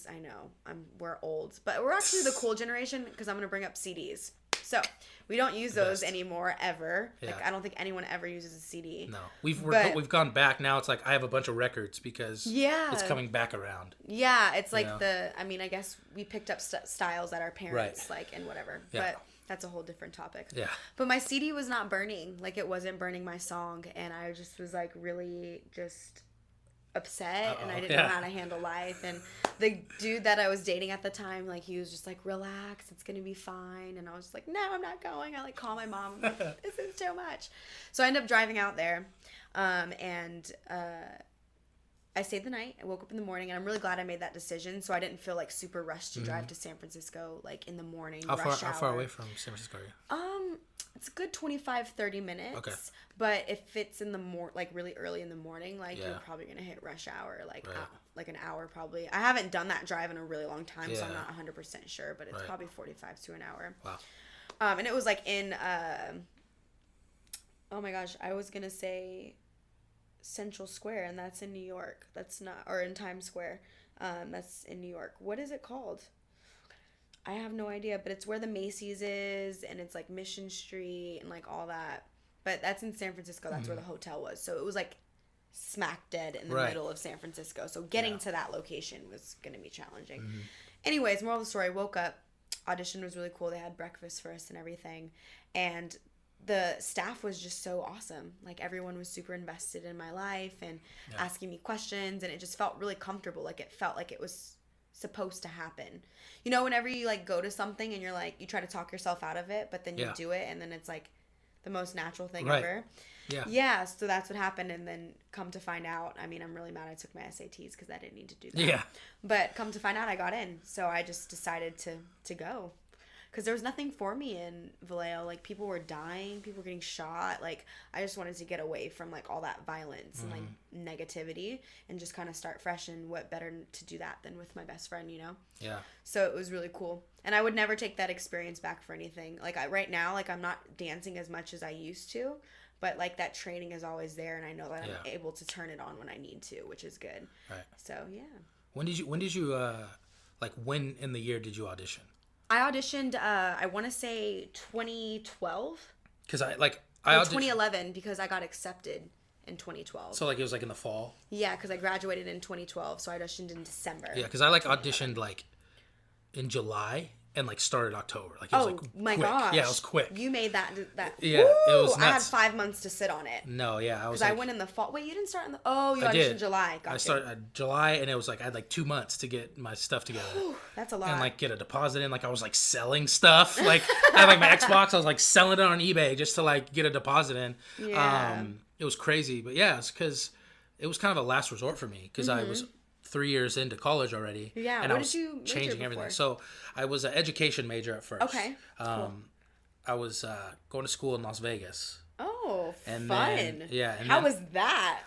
I know, we're old, but we're actually the cool generation because I'm going to bring up CDs. So, we don't use those anymore, ever. Yeah. Like, I don't think anyone ever uses a CD. No. We've gone back. Now it's like, I have a bunch of records because it's coming back around. Yeah, it's like I guess we picked up styles that our parents like and whatever. Yeah. But that's a whole different topic. Yeah. But my CD was not burning. Like, it wasn't burning my song, and I just was like really just upset. And I didn't know how to handle life. And the dude that I was dating at the time, like, he was just like, relax, it's gonna be fine. And I was just like, no, I'm not going. I like call my mom, I'm like, this is too much. So I ended up driving out there, and I stayed the night. I woke up in the morning, and I'm really glad I made that decision, so I didn't feel like super rushed to drive to San Francisco like in the morning. How far away from San Francisco are you? It's a good 25-30 minutes. Okay. But if it's in the like really early in the morning, like you're probably gonna hit rush hour, like like an hour probably. I haven't done that drive in a really long time, so I'm not 100% sure, but it's probably 45 to an hour. Wow. And it was like in oh my gosh, I was gonna say Central Square, and that's in New York. That's not, or in Times Square. That's in New York. What is it called? I have no idea, but it's where the Macy's is, and it's like Mission Street and like all that. But that's in San Francisco. That's where the hotel was. So it was like smack dead in the middle of San Francisco. So getting to that location was going to be challenging. Anyways, moral of the story, I woke up. Audition was really cool. They had breakfast for us and everything. And the staff was just so awesome. Like, everyone was super invested in my life and asking me questions. And it just felt really comfortable. Like, it felt like it was supposed to happen. You know, whenever you like go to something and you're like, you try to talk yourself out of it, but then you do it, and then it's like the most natural thing ever. Yeah, so that's what happened. And then come to find out, I mean, I'm really mad I took my SATs because I didn't need to do that. But come to find out, I got in. So I just decided to go. Because there was nothing for me in Vallejo. Like, people were dying, people were getting shot. Like, I just wanted to get away from like all that violence and like negativity and just kind of start fresh. And what better to do that than with my best friend, you know? Yeah. So it was really cool. And I would never take that experience back for anything. Like, right now, like, I'm not dancing as much as I used to, but like that training is always there, and I know that I'm able to turn it on when I need to, which is good. Right. So yeah. When did you like, when in the year did you audition? I auditioned, I want to say 2012. Because I 2011, because I got accepted in 2012. So like it was like in the fall? Yeah, because I graduated in 2012, so I auditioned in December. Yeah, because I like auditioned like in July and like started October. Like, it was like my quick. Gosh. Yeah, it was quick. You made that. Yeah, woo! It was nuts. I had 5 months to sit on it. No, yeah, I was. Because I went in the fall. Wait, you didn't start in the. Oh, you auditioned in July. Gotcha. I started July, and it was like I had like 2 months to get my stuff together. That's a lot. And like get a deposit in. Like, I was like selling stuff. Like, I had like my Xbox. I was like selling it on eBay just to like get a deposit in. Yeah. It was crazy, but yeah, it's because it was kind of a last resort for me because I was 3 years into college already. Yeah. And what I was did you changing everything. So I was an education major at first. Okay. Cool. I was going to school in Las Vegas. Oh, and fun. Then, yeah. And how was that?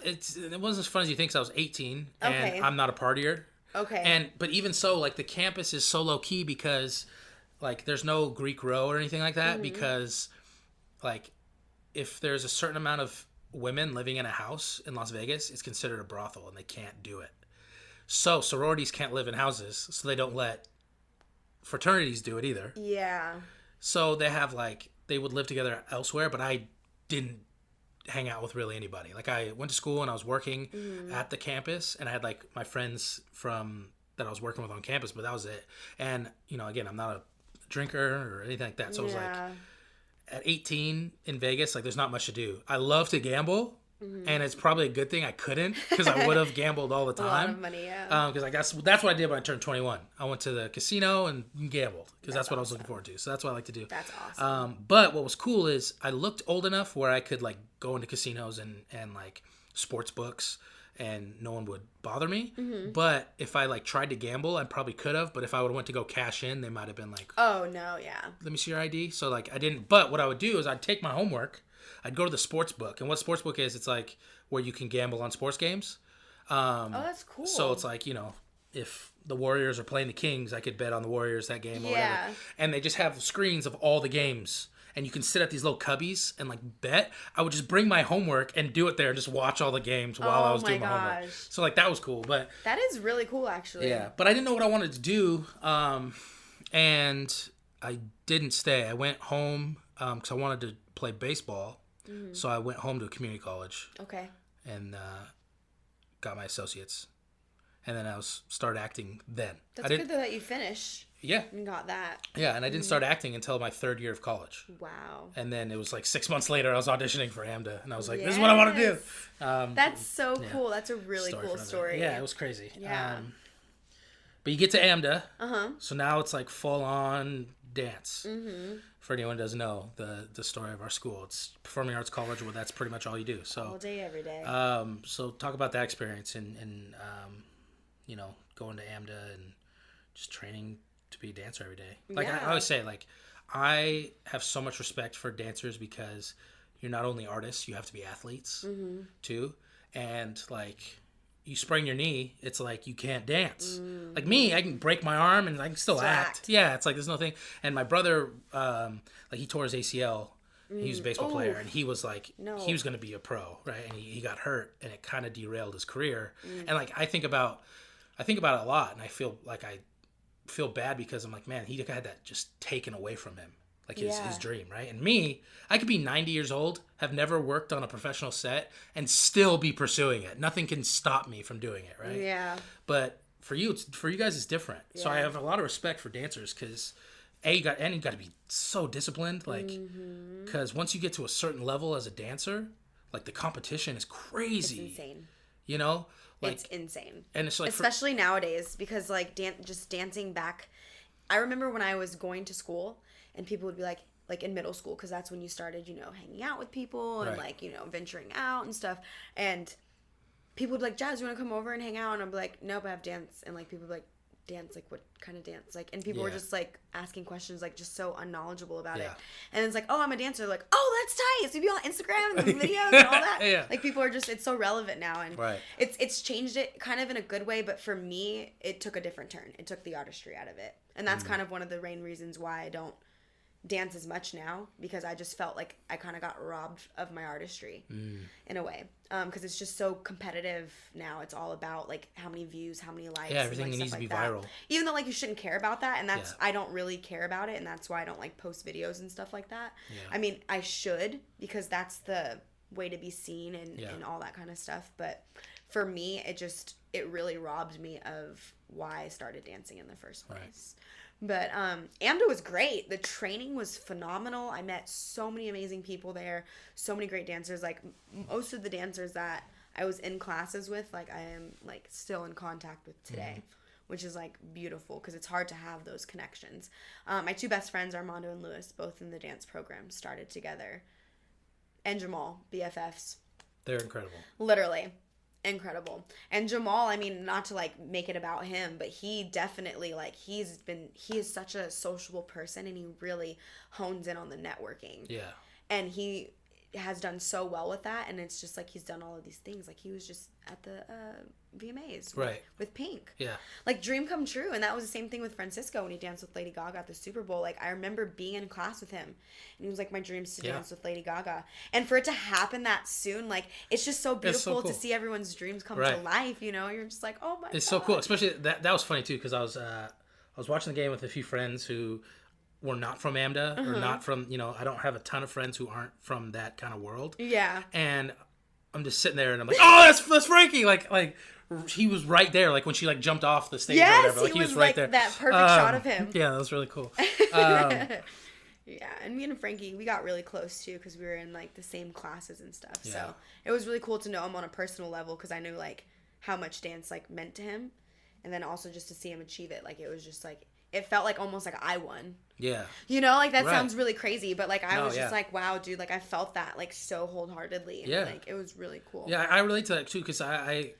It wasn't as fun as you think. 'Cause I was 18 and I'm not a partier. Okay. But even so, like, the campus is so low key because like there's no Greek row or anything like that, because like if there's a certain amount of women living in a house in Las Vegas, it's considered a brothel and they can't do it. So sororities can't live in houses, so they don't let fraternities do it either. Yeah. So they have like, they would live together elsewhere, but I didn't hang out with really anybody. Like, I went to school and I was working at the campus, and I had like my friends from that I was working with on campus, but that was it. And, you know, again, I'm not a drinker or anything like that. So it was like at 18 in Vegas, like there's not much to do. I love to gamble. And it's probably a good thing I couldn't, because I would have gambled all the time. A lot of money, yeah. Because like that's what I did when I turned 21. I went to the casino and gambled, because that's what I was looking forward to. So that's what I like to do. That's awesome. But what was cool is I looked old enough where I could like go into casinos and like sports books, and no one would bother me. But if I like tried to gamble, I probably could have. But if I would have went to go cash in, they might have been like, oh no, yeah. Let me see your ID. So like I didn't. But what I would do is I'd take my homework. I'd go to the sports book, and what sports book is, it's like where you can gamble on sports games. Oh, that's cool. So it's like, you know, if the Warriors are playing the Kings, I could bet on the Warriors that game or whatever. And they just have screens of all the games, and you can sit at these little cubbies and like bet. I would just bring my homework and do it there and just watch all the games while I was doing my homework. So like that was cool, but that is really cool actually. Yeah, but I didn't know what I wanted to do, and I didn't stay. I went home because I wanted to play baseball. So I went home to a community college. Okay. And got my associates. And then I started acting then. That's good though that you finished. Yeah. And got that. Yeah, and I didn't start acting until my third year of college. Wow. And then it was like 6 months later, I was auditioning for AMDA. And I was like, this is what I want to do. That's so cool. That's a really cool story. Yeah, it was crazy. Yeah. But you get to AMDA. So now it's like full on dance. For anyone who doesn't know the story of our school, it's performing arts college. Well, that's pretty much all you do. So all day, every day. So talk about that experience and you know, going to AMDA and just training to be a dancer every day. Like I always say, like I have so much respect for dancers because you're not only artists, you have to be athletes too. And like you sprain your knee, it's like you can't dance. Like me, I can break my arm and I can still act. Yeah, it's like there's no thing. And my brother, like he tore his ACL. He was a baseball player, and he was like, he was going to be a pro, right? And he got hurt, and it kind of derailed his career. And like I think about it a lot, and I feel like I feel bad because I'm like, man, he had that just taken away from him. Like his dream, right? And me, I could be 90 years old, have never worked on a professional set, and still be pursuing it. Nothing can stop me from doing it, right? Yeah. But for you guys, it's different. Yeah. So I have a lot of respect for dancers because you got to be so disciplined, like because once you get to a certain level as a dancer, like the competition is crazy. It's insane. You know, like it's insane, and it's like especially nowadays because like just dancing back. I remember when I was going to school. And people would be like in middle school, because that's when you started, you know, hanging out with people and like, you know, venturing out and stuff. And people would be like, Jazz, you want to come over and hang out? And I'd be like, nope, I have dance. And like people would be like, dance? Like what kind of dance? Like, and people were just like asking questions, like just so unknowledgeable about it. And it's like, oh, I'm a dancer. Like, oh, that's tight. So you be on Instagram and the videos and all that. Like people are just, it's so relevant now. And it's changed it kind of in a good way. But for me, it took a different turn. It took the artistry out of it. And that's kind of one of the main reasons why I don't dance as much now, because I just felt like I kind of got robbed of my artistry in a way, because it's just so competitive now. It's all about like how many views, how many likes, everything and, like, needs to be that. viral, even though like you shouldn't care about that, and that's I don't really care about it, and that's why I don't like post videos and stuff like that. I mean, I should, because that's the way to be seen and all that kind of stuff, but for me it really robbed me of why I started dancing in the first place. But AMDA was great. The training was phenomenal. I met so many amazing people there, so many great dancers. Like most of the dancers that I was in classes with, like I am like still in contact with today, which is like beautiful because it's hard to have those connections. My two best friends, Armando and Lewis, both in the dance program, started together. And Jamal, BFFs. They're incredible. Literally. Incredible. And Jamal, I mean, not to like make it about him, but he definitely like he is such a sociable person, and he really hones in on the networking. Yeah. And he has done so well with that, and it's just like he's done all of these things. Like he was just at the VMAs with Pink. Yeah. Like dream come true. And that was the same thing with Francisco when he danced with Lady Gaga at the Super Bowl. Like I remember being in class with him, and he was like, my dream's to dance with Lady Gaga. And for it to happen that soon, like it's just so beautiful to see everyone's dreams come to life, you know? You're just like, oh my God. It's so cool. Especially that was funny too, because I was watching the game with a few friends who were not from AMDA or not from, you know, I don't have a ton of friends who aren't from that kind of world. Yeah. And I'm just sitting there and I'm like, oh, that's Frankie. Like he was right there, like when she like jumped off the stage or Yes, whatever. Like he was right like there. that perfect shot of him. Yeah, that was really cool. Yeah, and me and Frankie, we got really close too because we were in like the same classes and stuff. Yeah. So it was really cool to know him on a personal level because I knew like how much dance like meant to him, and then also just to see him achieve it. Like it was just like it felt like almost like I won. Yeah. You know, like that Right. sounds really crazy, but like I was yeah. just like, wow, dude, like I felt that like so wholeheartedly. And, Yeah. like it was really cool. Yeah, I relate to that too because I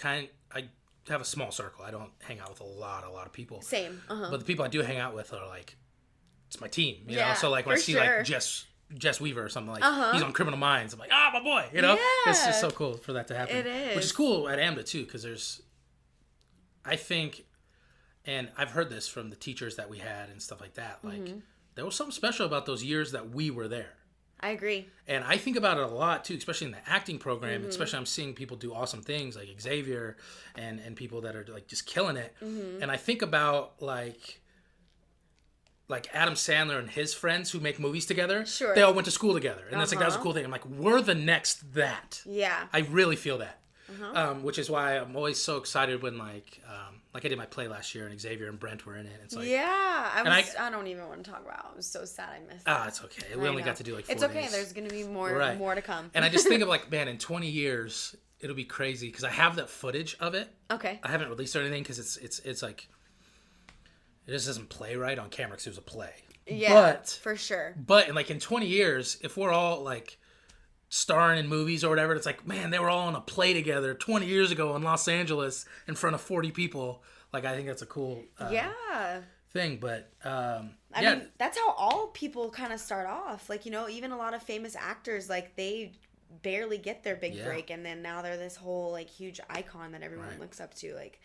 have a small circle. I don't hang out with a lot of people. Same. But the people I do hang out with are like, it's my team, you know? Yeah, So like when I for see sure. like Jess Weaver or something like, he's on Criminal Minds. I'm like, my boy, you know? Yeah. It's just so cool for that to happen. It is. Which is cool at AMDA too because I think, and I've heard this from the teachers that we had and stuff like that, like there was something special about those years that we were there. I agree. And I think about it a lot too, especially in the acting program. Especially I'm seeing people do awesome things like Xavier and people that are like just killing it. And I think about like Adam Sandler and his friends who make movies together. Sure. They all went to school together, and that's like that was a cool thing. I'm like, we're the next that. Yeah. I really feel that. Which is why I'm always so excited when like I did my play last year and Xavier and Brent were in it. It's like I don't even want to talk about it. I was so sad I missed it. it's okay. We only got to do like 4 It's okay. days. There's going to be more to come. And I just think of like, man, in 20 years, it'll be crazy because I have that footage of it. Okay. I haven't released or anything because it's like, it just doesn't play right on camera because it was a play. Yeah, but, for sure. But in 20 years, if we're all like starring in movies or whatever, it's like, man, they were all on a play together 20 years ago in Los Angeles in front of 40 people. Like, I think that's a cool thing. But, I mean, that's how all people kind of start off. Like, you know, even a lot of famous actors, like, they barely get their big break. And then now they're this whole, like, huge icon that everyone looks up to. Like,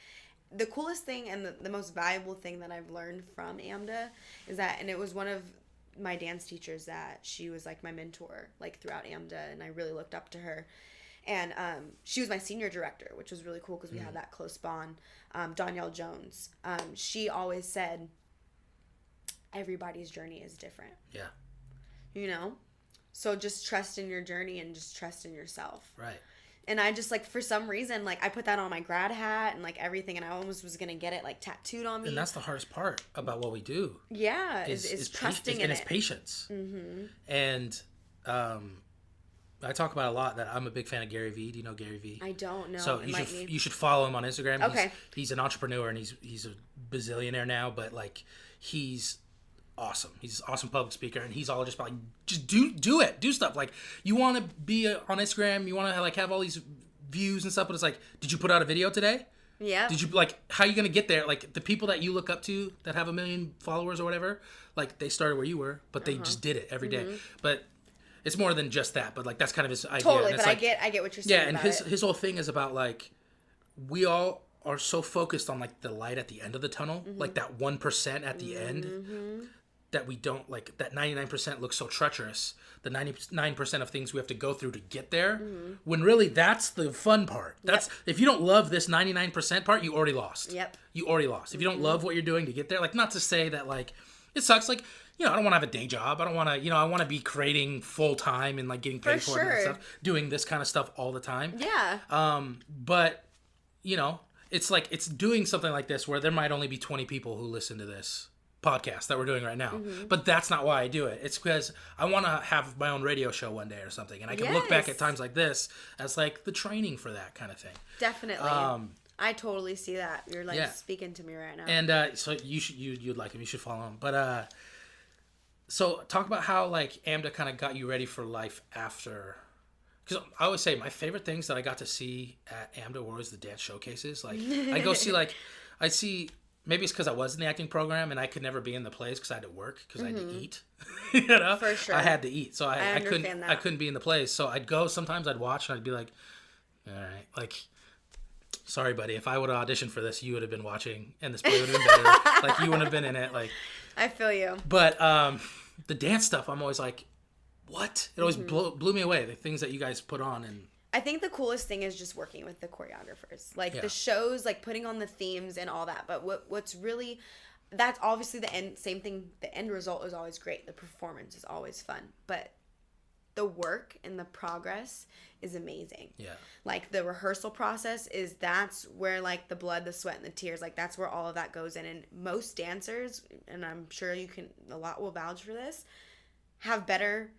the coolest thing and the most valuable thing that I've learned from AMDA is that, and it was one of my dance teachers that she was like my mentor like throughout AMDA, and I really looked up to her, and she was my senior director, which was really cool because we had that close bond. Danielle Jones, she always said everybody's journey is different, you know, so just trust in your journey and just trust in yourself. Right. And I just, like, for some reason, like, I put that on my grad hat and, like, everything, and I almost was going to get it, like, tattooed on me. And that's the hardest part about what we do. Yeah, is trusting in it. And it's patience. Mm-hmm. And I talk about a lot that I'm a big fan of Gary Vee. Do you know Gary Vee? I don't know. So you should follow him on Instagram. Okay. He's an entrepreneur, and he's a bazillionaire now, but, like, he's awesome. He's an awesome public speaker, and he's all just about like, just do it, do stuff. Like, you want to be on Instagram, you want to like have all these views and stuff, but it's like, did you put out a video today? Yeah. Did you like, how are you gonna get there? Like, the people that you look up to that have 1 million followers or whatever, like, they started where you were, but they just did it every day. But it's more than just that. But like, that's kind of his idea. Totally, and but like, I get what you're saying. Yeah, and his whole thing is about like, we all are so focused on like the light at the end of the tunnel, like that 1% at the end. That we don't like, that 99% looks so treacherous, the 99% of things we have to go through to get there, when really that's the fun part. That's if you don't love this 99% part, you already lost. You already lost. If you don't love what you're doing to get there, like, not to say that like it sucks, like, you know, I don't want to have a day job. I don't want to, you know, I want to be creating full time and like getting paid for it and stuff, doing this kind of stuff all the time. Yeah. But you know, it's like, it's doing something like this where there might only be 20 people who listen to this podcast that we're doing right now, but that's not why I do it. It's because I want to have my own radio show one day or something, and I can look back at times like this as like the training for that kind of thing. Definitely. I totally see that. You're like speaking to me right now. And so you'd like him. You should follow him. But so talk about how like AMDA kind of got you ready for life after. Because I always say my favorite things that I got to see at AMDA were always the dance showcases. Like, I go see like, I see. Maybe it's because I was in the acting program and I could never be in the plays because I had to work because I had to eat. You know, for sure. I had to eat, so I understand couldn't be in the plays. So I'd go. Sometimes I'd watch and I'd be like, all right, like, sorry, buddy, if I would have auditioned for this, you would have been watching, and this play would have been better. Like, you wouldn't have been in it. Like, I feel you. But the dance stuff, I'm always like, what? It always blew me away. The things that you guys put on. And I think the coolest thing is just working with the choreographers, like the shows, like putting on the themes and all that. But what's really, that's obviously the end, same thing. The end result is always great. The performance is always fun. But the work and the progress is amazing. Yeah. Like the rehearsal process that's where like the blood, the sweat, and the tears, like that's where all of that goes in. And most dancers, and I'm sure a lot will vouch for this, have better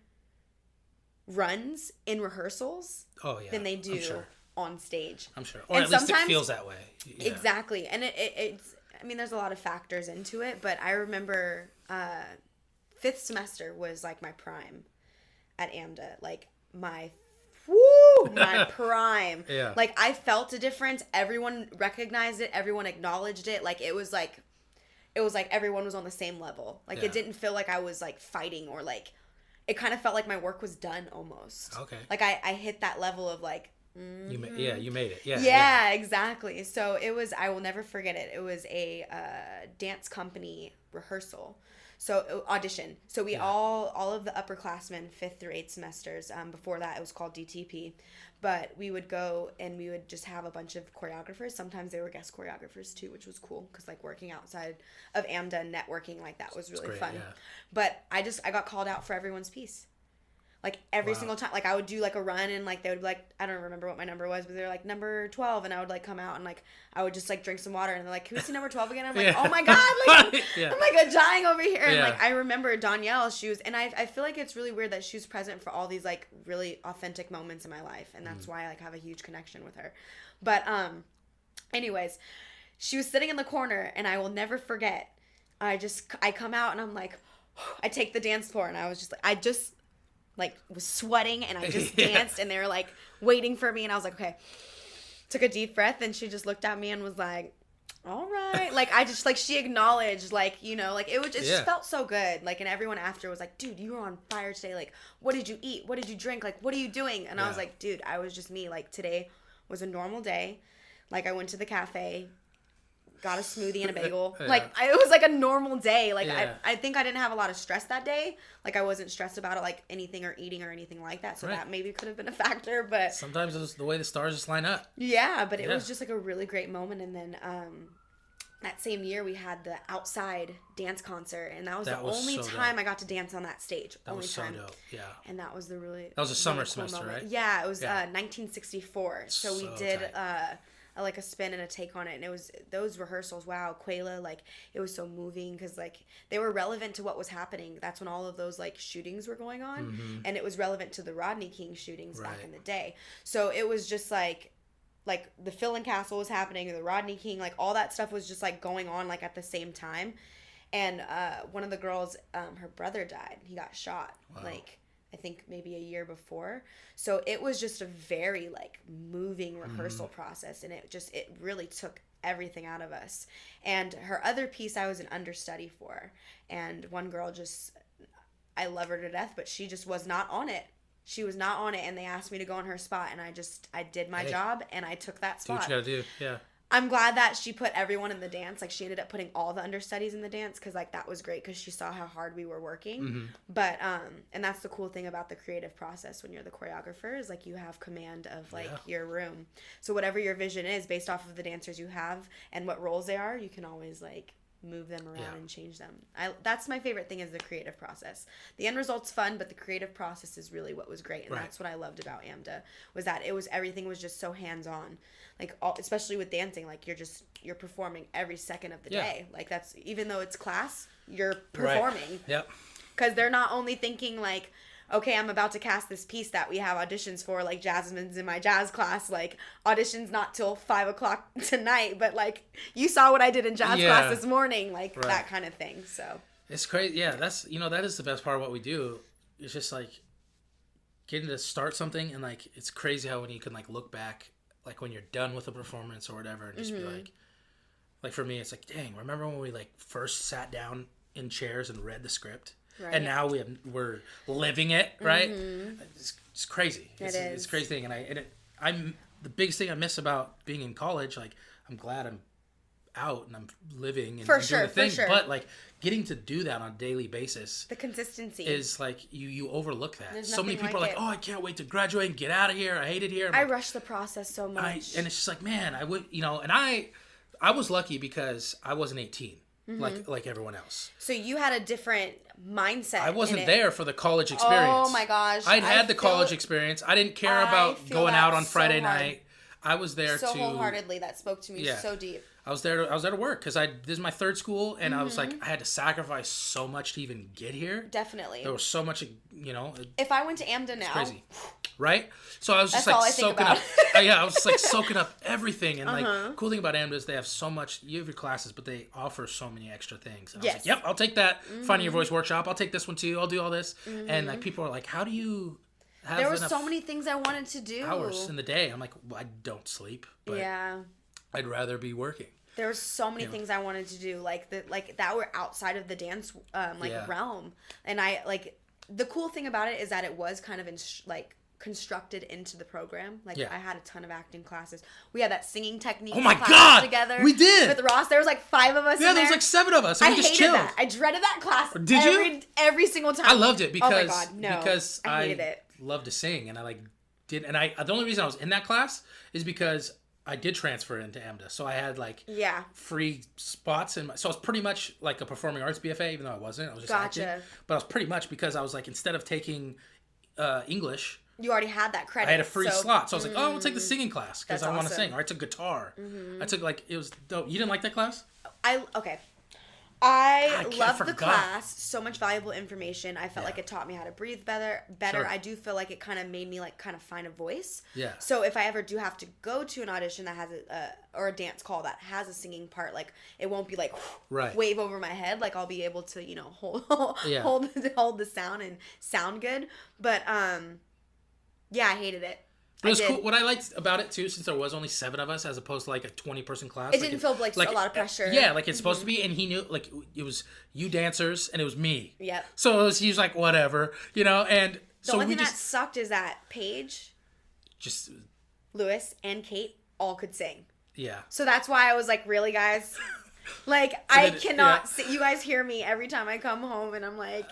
runs in rehearsals than they do on stage. I'm sure. Or at least it feels that way. Yeah. Exactly. And it's, I mean, there's a lot of factors into it, but I remember 5th semester was like my prime at AMDA. Like my prime. Yeah. Like I felt a difference. Everyone recognized it. Everyone acknowledged it. Like it was like everyone was on the same level. Like it didn't feel like I was like fighting or like, it kind of felt like my work was done almost. Okay. Like I hit that level of like, you made it. Yeah. Yeah, exactly. So it was, I will never forget it. It was a dance company rehearsal. So audition. So we all of the upperclassmen, 5th through 8th semesters, before that it was called DTP, but we would go and we would just have a bunch of choreographers. Sometimes they were guest choreographers too, which was cool because like working outside of AMDA and networking like that was really fun. Yeah. But I got called out for everyone's piece. Like every single time, like I would do like a run and like they would be like, I don't remember what my number was, but they're like number 12, and I would like come out and like I would just like drink some water and they're like, can we see number 12 again? I'm like, oh my god, like I'm like dying over here. And like I remember Danielle, she was, and I feel like it's really weird that she was present for all these like really authentic moments in my life, and that's why I like have a huge connection with her. But anyways, she was sitting in the corner, and I will never forget. I come out and I'm like, I take the dance floor, and I was just like was sweating, and I just danced, and they were like waiting for me, and I was like, okay, took a deep breath, and she just looked at me and was like, all right. Like I just like, she acknowledged, like, you know, like it just felt so good. Like, and everyone after was like, dude, you were on fire today. Like, what did you eat? What did you drink? Like, what are you doing? And I was like, dude, I was just me. Like today was a normal day. Like I went to the cafe, got a smoothie and a bagel. Like it was like a normal day. Like I think I didn't have a lot of stress that day. Like I wasn't stressed about it, like anything or eating or anything like that. So that maybe could have been a factor, but sometimes it's the way the stars just line up. Yeah, but it was just like a really great moment. And then that same year we had the outside dance concert, and that was the only time I got to dance on that stage. That was so dope. Yeah. And that was that was a summer semester, moment. right? Yeah, it was 1964. So we did like a spin and a take on it, and it was those rehearsals. Wow, Quayla, like it was so moving because like they were relevant to what was happening. That's when all of those like shootings were going on, and it was relevant to the Rodney King shootings back in the day. So it was just like the Phil Castle was happening, and the Rodney King, like all that stuff was just like going on like at the same time. And one of the girls, her brother died. He got shot. Wow. Like I think maybe a year before. So it was just a very like moving rehearsal process, and it really took everything out of us. And her other piece I was an understudy for, and one girl I love her to death, but she just was not on it. She was not on it, and they asked me to go on her spot, and I did my job, and I took that spot. Do what you gotta do, yeah. I'm glad that she put everyone in the dance. Like, she ended up putting all the understudies in the dance, because, like, that was great, because she saw how hard we were working. But, and that's the cool thing about the creative process when you're the choreographer, is, like, you have command of, like, your room. So whatever your vision is, based off of the dancers you have and what roles they are, you can always, like, move them around and change them. That's my favorite thing, is the creative process. The end result's fun, but the creative process is really what was great, and that's what I loved about AMDA, was that everything was just so hands-on. Like, especially with dancing, like you're performing every second of the day. Like, that's, even though it's class, you're performing. Yep. Because they're not only thinking like, okay, I'm about to cast this piece that we have auditions for, like Jasmine's in my jazz class, like auditions not till 5:00 tonight, but like you saw what I did in jazz class this morning, like that kind of thing. So it's crazy. Yeah, that's, that is the best part of what we do. It's just like getting to start something, and like it's crazy how when you can like look back, like when you're done with a performance or whatever, and just be like for me, it's like, dang, remember when we like first sat down in chairs and read the script? Right. And now we're living it, right? It's crazy. It's a crazy thing, and I'm the biggest thing I miss about being in college. Like, I'm glad I'm out and I'm living and doing the thing, but like getting to do that on a daily basis, the consistency is like you overlook that. So many people are like, oh, I can't wait to graduate and get out of here. I hate it here. I rush the process so much, and it's just like, man, I would, and I was lucky because I wasn't 18. like everyone else. So you had a different mindset. I wasn't there for the college experience. Oh my gosh. I'd had the college experience. I didn't care about going out on Friday night. I was there so wholeheartedly. That spoke to me so deep. I was there to work because this is my third school, and I was like, I had to sacrifice so much to even get here. Definitely. There was so much, if I went to AMDA now, crazy, right? So I was just soaking up. I was like soaking up everything, and like cool thing about AMDA is they have so much. You have your classes, but they offer so many extra things. And I was like, yep, I'll take that. Finding Your Voice workshop. I'll take this one too. I'll do all this, and like people are like, how do you? There were so many things I wanted to do. Hours in the day. I'm like, well, I don't sleep, but I'd rather be working. There were so many things I wanted to do, like that were outside of the dance realm, and I like the cool thing about it is that it was kind of constructed into the program. Like I had a ton of acting classes. We had that singing technique. Oh my god, together. We did with Ross. There was like 5 of us. Yeah, there was like 7 of us. And I we just hated chilled. that. I dreaded that class. Did you? Every single time. I loved it because oh my god, no, because I hated it. Loved to sing, and I did. And the only reason I was in that class is because I did transfer into AMDA, so I had free spots, so I was pretty much like a performing arts BFA, even though I wasn't. I was just acting, but I was pretty much because I was like, instead of taking English, you already had that credit. I had a free slot, so I was like, oh, I'll take the singing class because I want to sing. Or I took guitar. I took it was dope. You didn't like that class? I loved the class. So much valuable information. I felt like it taught me how to breathe better. Sure. I do feel like it kind of made me kind of find a voice. Yeah. So if I ever do have to go to an audition that has or a dance call that has a singing part, it won't be wave over my head. I'll be able to hold the sound and sound good. But I hated it. It was cool. What I liked about it too, since there was only 7 of us as opposed to a 20-person class. It didn't feel like a lot of pressure. Yeah, it's supposed to be, and he knew it was you dancers and it was me. Yep. So he was like, whatever, and the only thing that sucked is that Paige, Lewis, and Kate all could sing. Yeah. So that's why I was like, really, guys. I cannot sing. You guys hear me every time I come home and I'm like,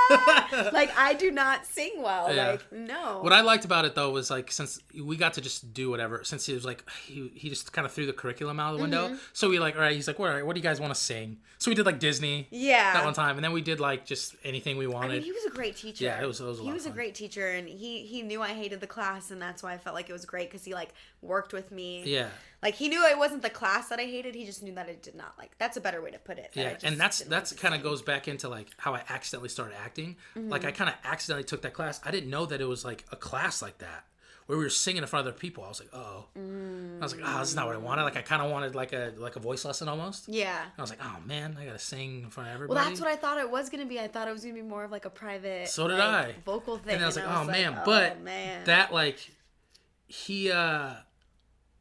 I do not sing well. Yeah. No. What I liked about it though was since we got to just do whatever, since he was he just kind of threw the curriculum out of the window. So we all right, he's like, all right, what do you guys want to sing? So we did Disney. Yeah. That one time. And then we did just anything we wanted. I mean, he was a great teacher. Yeah, it was a lot. He was a great teacher, and he knew I hated the class, and that's why I felt like it was great because he worked with me. Yeah. He knew it wasn't the class that I hated. He just knew that I did not like. That's a better way to put it. Yeah, and that's kind of goes back into how I accidentally started acting. I kind of accidentally took that class. I didn't know that it was a class like that where we were singing in front of other people. I was like, oh. I was like, this is not what I wanted. I kind of wanted a voice lesson almost. Yeah. And I was like, oh man, I gotta sing in front of everybody. Well, that's what I thought it was gonna be. I thought it was gonna be more of a private. So did I. Vocal thing. And I was like, oh man, but that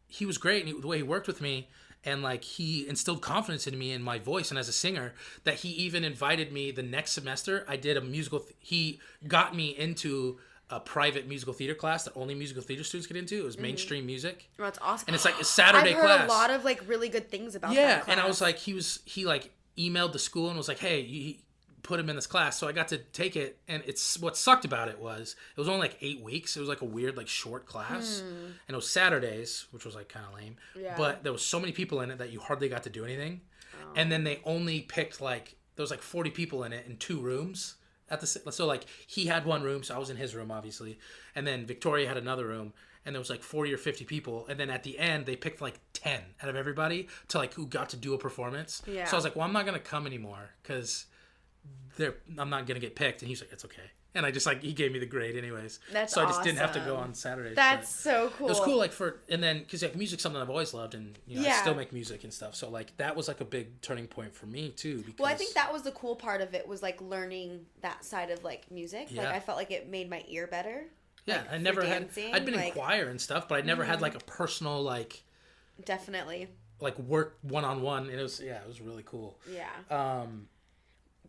he was great, and the way he worked with me, and he instilled confidence in me and my voice and as a singer, that he even invited me the next semester. I did a musical. He got me into a private musical theater class that only musical theater students get into. It was mainstream music. Oh, that's awesome. And it's a Saturday class. I've heard a lot of really good things about that class. Yeah, and I was like, he emailed the school and was like, hey, you put him in this class. So I got to take it, and what sucked about it was only 8 weeks. It was a weird short class, and it was Saturdays, which was kind of lame. Yeah. But there was so many people in it that you hardly got to do anything. Oh. And then they only picked there was 40 people in it in 2 rooms. So he had one room, so I was in his room obviously, and then Victoria had another room, and there was 40 or 50 people, and then at the end they picked 10 out of everybody to who got to do a performance. Yeah. So I was like, well, I'm not gonna come anymore because I'm not gonna get picked, and he's like, it's okay, and I just he gave me the grade anyways. That's so I just didn't have to go on Saturdays. That's so cool. It was cool and then because music's something I've always loved, and I still make music and stuff, so that was a big turning point for me too. Because, well, I think that was the cool part of it was learning that side of music. Yeah. I felt it made my ear better. Yeah, I never dancing, I'd been in choir and stuff, but I never had a personal definitely work one-on-one, and it was really cool. Yeah.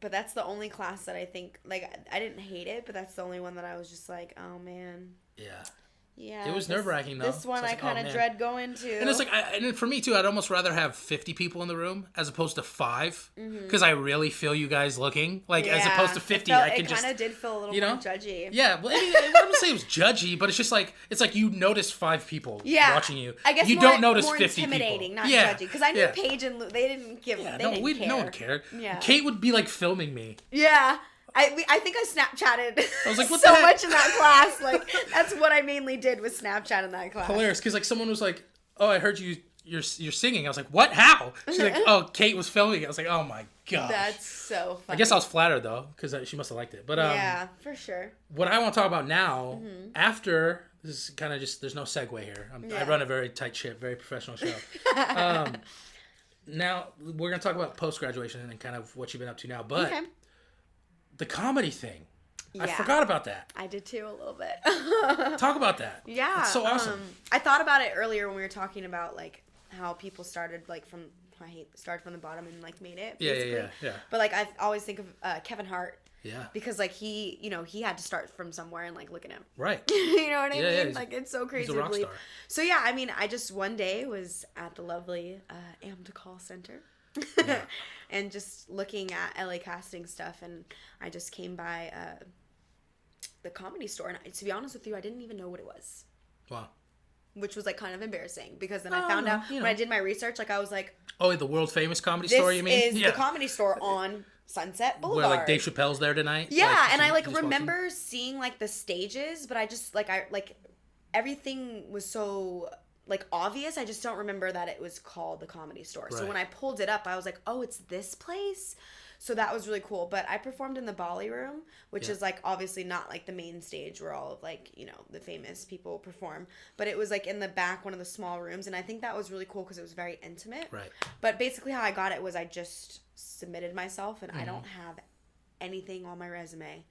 But that's the only class that I think I didn't hate it, but that's the only one that I was just oh man. Yeah. Yeah. It was nerve-wracking, though. This one So I was kind of dread going to. And it's like, and for me, too, I'd almost rather have 50 people in the room as opposed to 5. Because I really feel you guys looking. Like, as opposed to 50, I can just... It kind of did feel a little more judgy. Yeah, well, I mean, I wouldn't say it was judgy, but it's just like, it's like you noticed 5 people watching you. I guess you more, don't notice more 50 intimidating, people. not judgy. Because I knew Paige and Lou, they didn't give, they didn't care. No one cared. Yeah. Kate would be like filming me. Yeah. I think I Snapchatted I was like, what so the heck? much in that class. Like, that's what I mainly did was Snapchat in that class. Hilarious, because like someone was like, "Oh, I heard you're singing." I was like, "What? How?" She's like, "Oh, Kate was filming it." I was like, "Oh my gosh." That's so funny. I guess I was flattered though, because she must have liked it. But yeah, for sure. What I want to talk about now, after this is kind of just there's no segue here. I run a very tight ship, very professional show. Now we're gonna talk about post graduation and kind of what you've been up to now, but. Okay. The comedy thing. Yeah. I forgot about that. I did too, a little bit. Talk about that. Yeah. It's so awesome. I thought about it earlier when we were talking about like how people started like from the bottom and like made it. Basically. Yeah. But like I always think of Kevin Hart. Yeah. Because like he had to start from somewhere and like look at him. Right. You know what I mean? Yeah, like it's so crazy he's a rock to believe. star. So yeah, I mean, I just one day was at the lovely iamTonyReavis call center. Yeah. And just looking at LA casting stuff, and I just came by the Comedy Store, and to be honest with you, I didn't even know what it was. Wow. Which was like kind of embarrassing because then I found out when I did my research, like I was like, oh, the world famous Comedy Store, you mean? This is the Comedy Store on Sunset Boulevard. Where like Dave Chappelle's there tonight. Yeah, like, and I like remember seeing like the stages, but I just like everything was so like obvious. I just don't remember that it was called the Comedy Store. Right. So when I pulled it up, I was like, oh, it's this place. So that was really cool. But I performed in the Bali Room, which is like obviously not like the main stage where all of like, the famous people perform. But it was like in the back, one of the small rooms. And I think that was really cool because it was very intimate. Right. But basically how I got it was I just submitted myself, and I don't have anything on my resume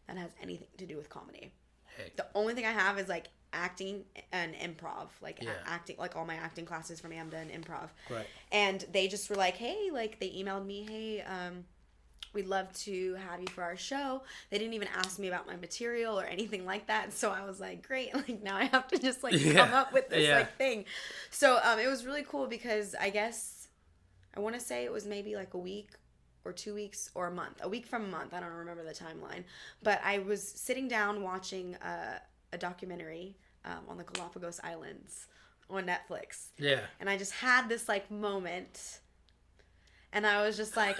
that has anything to do with comedy. Hey. The only thing I have is like acting and improv, like acting, like all my acting classes from AMDA and improv. Right. And they just were like, hey, like they emailed me, hey, we'd love to have you for our show. They didn't even ask me about my material or anything like that. So I was like, great. Like now I have to just like come up with this like thing. So it was really cool because I guess I want to say it was maybe like a week or 2 weeks or a week from a month. I don't remember the timeline, but I was sitting down watching a documentary on the Galapagos Islands on Netflix. Yeah. And I just had this like moment, and I was just like,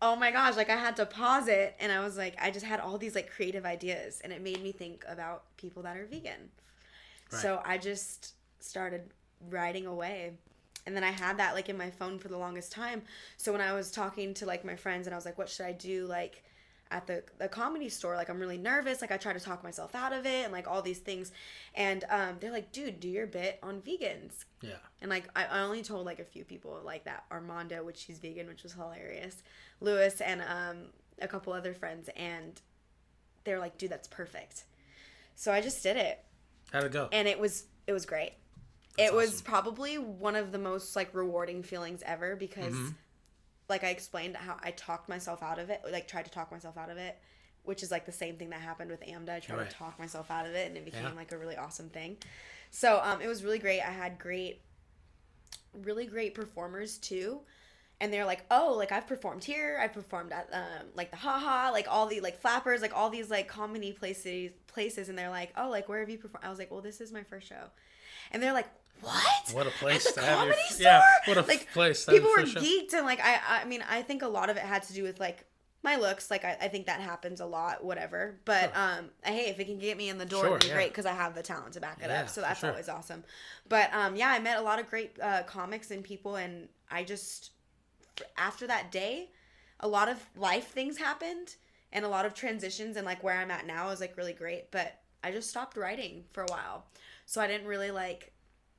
oh my gosh, like I had to pause it, and I was like, I just had all these like creative ideas, and it made me think about people that are vegan. Right. So I just started writing away. And then I had that like in my phone for the longest time. So when I was talking to like my friends and I was like, what should I do like at the Comedy Store? Like I'm really nervous. Like I try to talk myself out of it and like all these things. And they're like, dude, do your bit on vegans. Yeah. And like I only told like a few people like that. Armando, which he's vegan, which was hilarious. Lewis and a couple other friends. And they're like, dude, that's perfect. So I just did it. How'd it go? And it was great. It was probably one of the most like rewarding feelings ever because like I explained how I talked myself out of it, like tried to talk myself out of it, which is like the same thing that happened with AMDA. I tried to talk myself out of it, and it became like a really awesome thing. So it was really great. I had really great performers too. And they're like, oh, like I've performed here. I've performed at like the Haha, like all the like Flappers, like all these like comedy places. And they're like, oh, like where have you performed? I was like, well, this is my first show. And they're like, what a place to have your store? Yeah, what a like, place to people were geeked, and like I mean I think a lot of it had to do with like my looks, like I think that happens a lot, whatever, but hey, if it can get me in the door, then great, because I have the talent to back it up, so that's always awesome. But I met a lot of great comics and people, and I just after that day a lot of life things happened and a lot of transitions, and like where I'm at now is like really great, but I just stopped writing for a while, so I didn't really like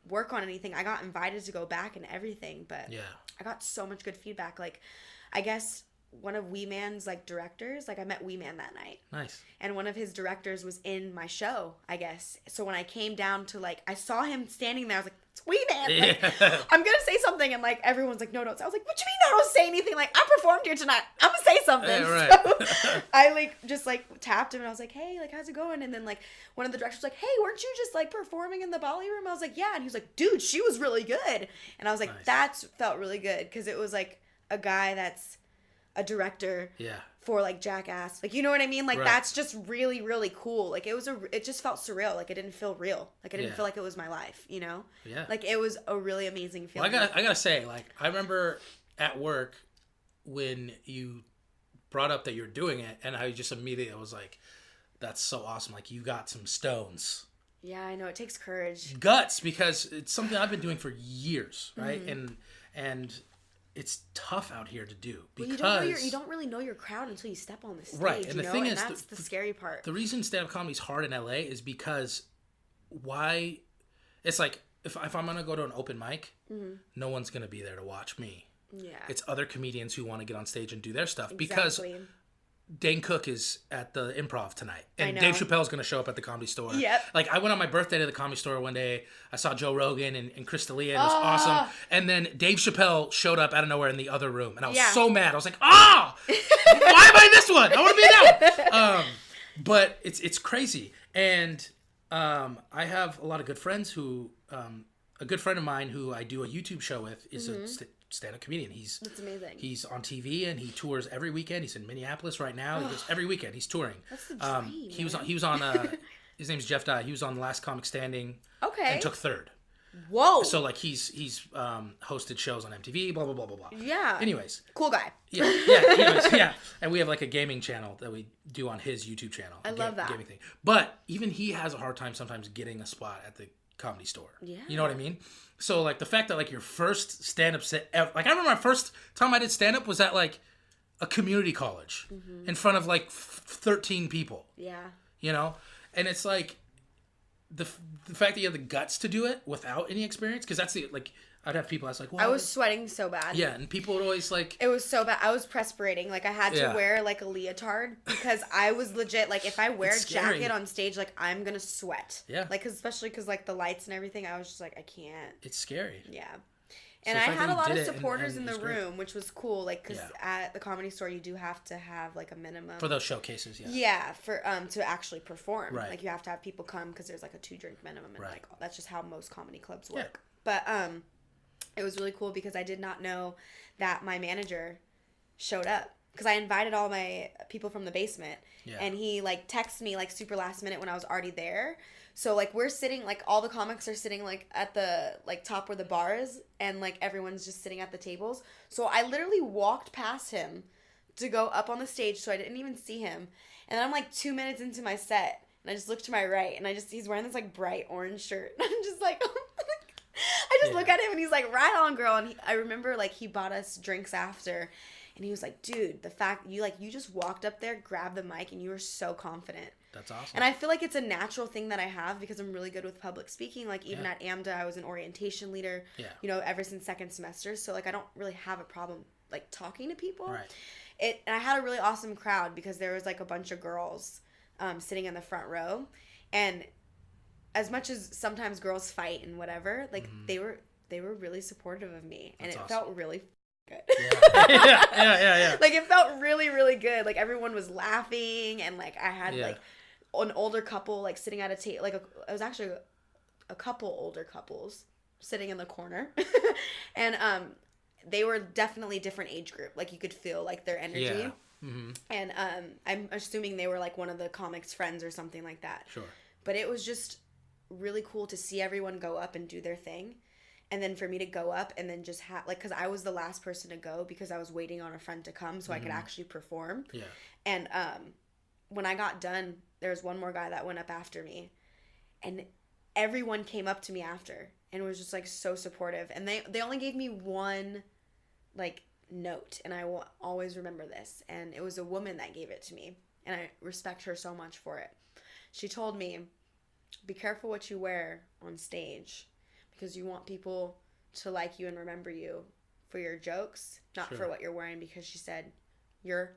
work on anything. I got invited to go back and everything, but I got so much good feedback. Like I guess one of Wee Man's like directors. Like I met Wee Man that night. Nice. And one of his directors was in my show, I guess. So when I came down to like, I saw him standing there. I was like, it's Wee Man. Like, I'm gonna say something, and like everyone's like, no, don't. I was like, what you mean? I don't say anything. Like I performed here tonight. I'm gonna say something. Yeah, right. So I like just like tapped him, and I was like, hey, like how's it going? And then like one of the directors was like, hey, weren't you just like performing in the Bali room? I was like, yeah. And he was like, dude, she was really good. And I was like, nice. That's felt really good because it was like a guy that's a director. Yeah. For like Jackass, like you know what I mean, like right. that's just really really cool. Like it just felt surreal. Like it didn't feel real. Like I didn't yeah. feel like it was my life, you know. Yeah. Like it was a really amazing feeling. Well, I gotta say, like I remember at work when you brought up that you're doing it, and I just immediately was like, "That's so awesome!" Like you got some stones. Yeah, I know it takes courage, guts, because it's something I've been doing for years, right? Mm-hmm. And it's tough out here to do because you don't really know your crowd until you step on the stage, right. And the thing is, that's the scary part. The reason stand-up comedy is hard in LA is because why? It's like if I'm gonna go to an open mic, no one's gonna be there to watch me. Yeah, it's other comedians who want to get on stage and do their stuff exactly. because Dane Cook is at the Improv tonight, and Dave Chappelle's going to show up at the Comedy Store. Yep. Like I went on my birthday to the Comedy Store one day. I saw Joe Rogan and Chris D'Elia. It was awesome. And then Dave Chappelle showed up out of nowhere in the other room, and I was so mad. I was like, why am I in this one? I want to be in that one. But it's crazy, and I have a lot of good friends who. A good friend of mine who I do a YouTube show with is a stand-up comedian. That's amazing. He's on TV and he tours every weekend. He's in Minneapolis right now. He goes every weekend. He's touring. That's the dream. He was on. His name's Jeff Dye. He was on The Last Comic Standing. Okay. And took third. Whoa. So like he's hosted shows on MTV. Blah blah blah blah blah. Yeah. Anyways. Cool guy. Yeah. Anyways, yeah. And we have like a gaming channel that we do on his YouTube channel. I love that. Gaming thing. But even he has a hard time sometimes getting a spot at the Comedy Store. Yeah. You know what I mean? So like the fact that like your first stand-up set ever, like I remember my first time I did stand-up was at like a community college in front of like 13 people. Yeah. You know? And it's like the fact that you have the guts to do it without any experience, because that's the like I'd have people ask like, well, I was sweating so bad. Yeah, and people would always like... It was so bad. I was perspirating. Like, I had to wear, like, a leotard because I was legit, like, if I wear a jacket on stage, like, I'm gonna sweat. Yeah. Like, especially because, like, the lights and everything, I was just like, I can't. It's scary. Yeah. And I had a lot of supporters in the room, which was cool. Like, because at the Comedy Store, you do have to have, like, a minimum. For those showcases, yeah. Yeah, for to actually perform. Right. Like, you have to have people come because there's, like, a 2-drink minimum. And, like, that's just how most comedy clubs work. Yeah. But, it was really cool because I did not know that my manager showed up because I invited all my people from the basement and he like texted me like super last minute when I was already there. So like we're sitting, like all the comics are sitting like at the like top where the bar is and like everyone's just sitting at the tables. So I literally walked past him to go up on the stage so I didn't even see him. And then I'm like 2 minutes into my set and I just look to my right and he's wearing this like bright orange shirt. I'm just like... I just look at him and he's like, right on, girl. And I remember like he bought us drinks after and he was like, dude, the fact you just walked up there, grabbed the mic and you were so confident. That's awesome. And I feel like it's a natural thing that I have because I'm really good with public speaking. Like even at AMDA, I was an orientation leader, you know, ever since second semester. So like I don't really have a problem like talking to people. Right. And I had a really awesome crowd because there was like a bunch of girls sitting in the front row. And as much as sometimes girls fight and whatever, like they were really supportive of me, and it felt really good. Yeah. Like it felt really, really good. Like everyone was laughing, and like I had like an older couple like sitting at a table. Like it was actually a couple older couples sitting in the corner, and they were definitely different age group. Like you could feel like their energy. Yeah. Mm-hmm. And I'm assuming they were like one of the comics' friends or something like that. Sure. But it was just really cool to see everyone go up and do their thing, and then for me to go up and then just have like, because I was the last person to go because I was waiting on a friend to come so I could actually perform. Yeah. And when I got done, there was one more guy that went up after me, and everyone came up to me after and was just like so supportive, and they only gave me one like note, and I will always remember this, and it was a woman that gave it to me, and I respect her so much for it. She told me, be careful what you wear on stage because you want people to like you and remember you for your jokes, not for what you're wearing, because she said you're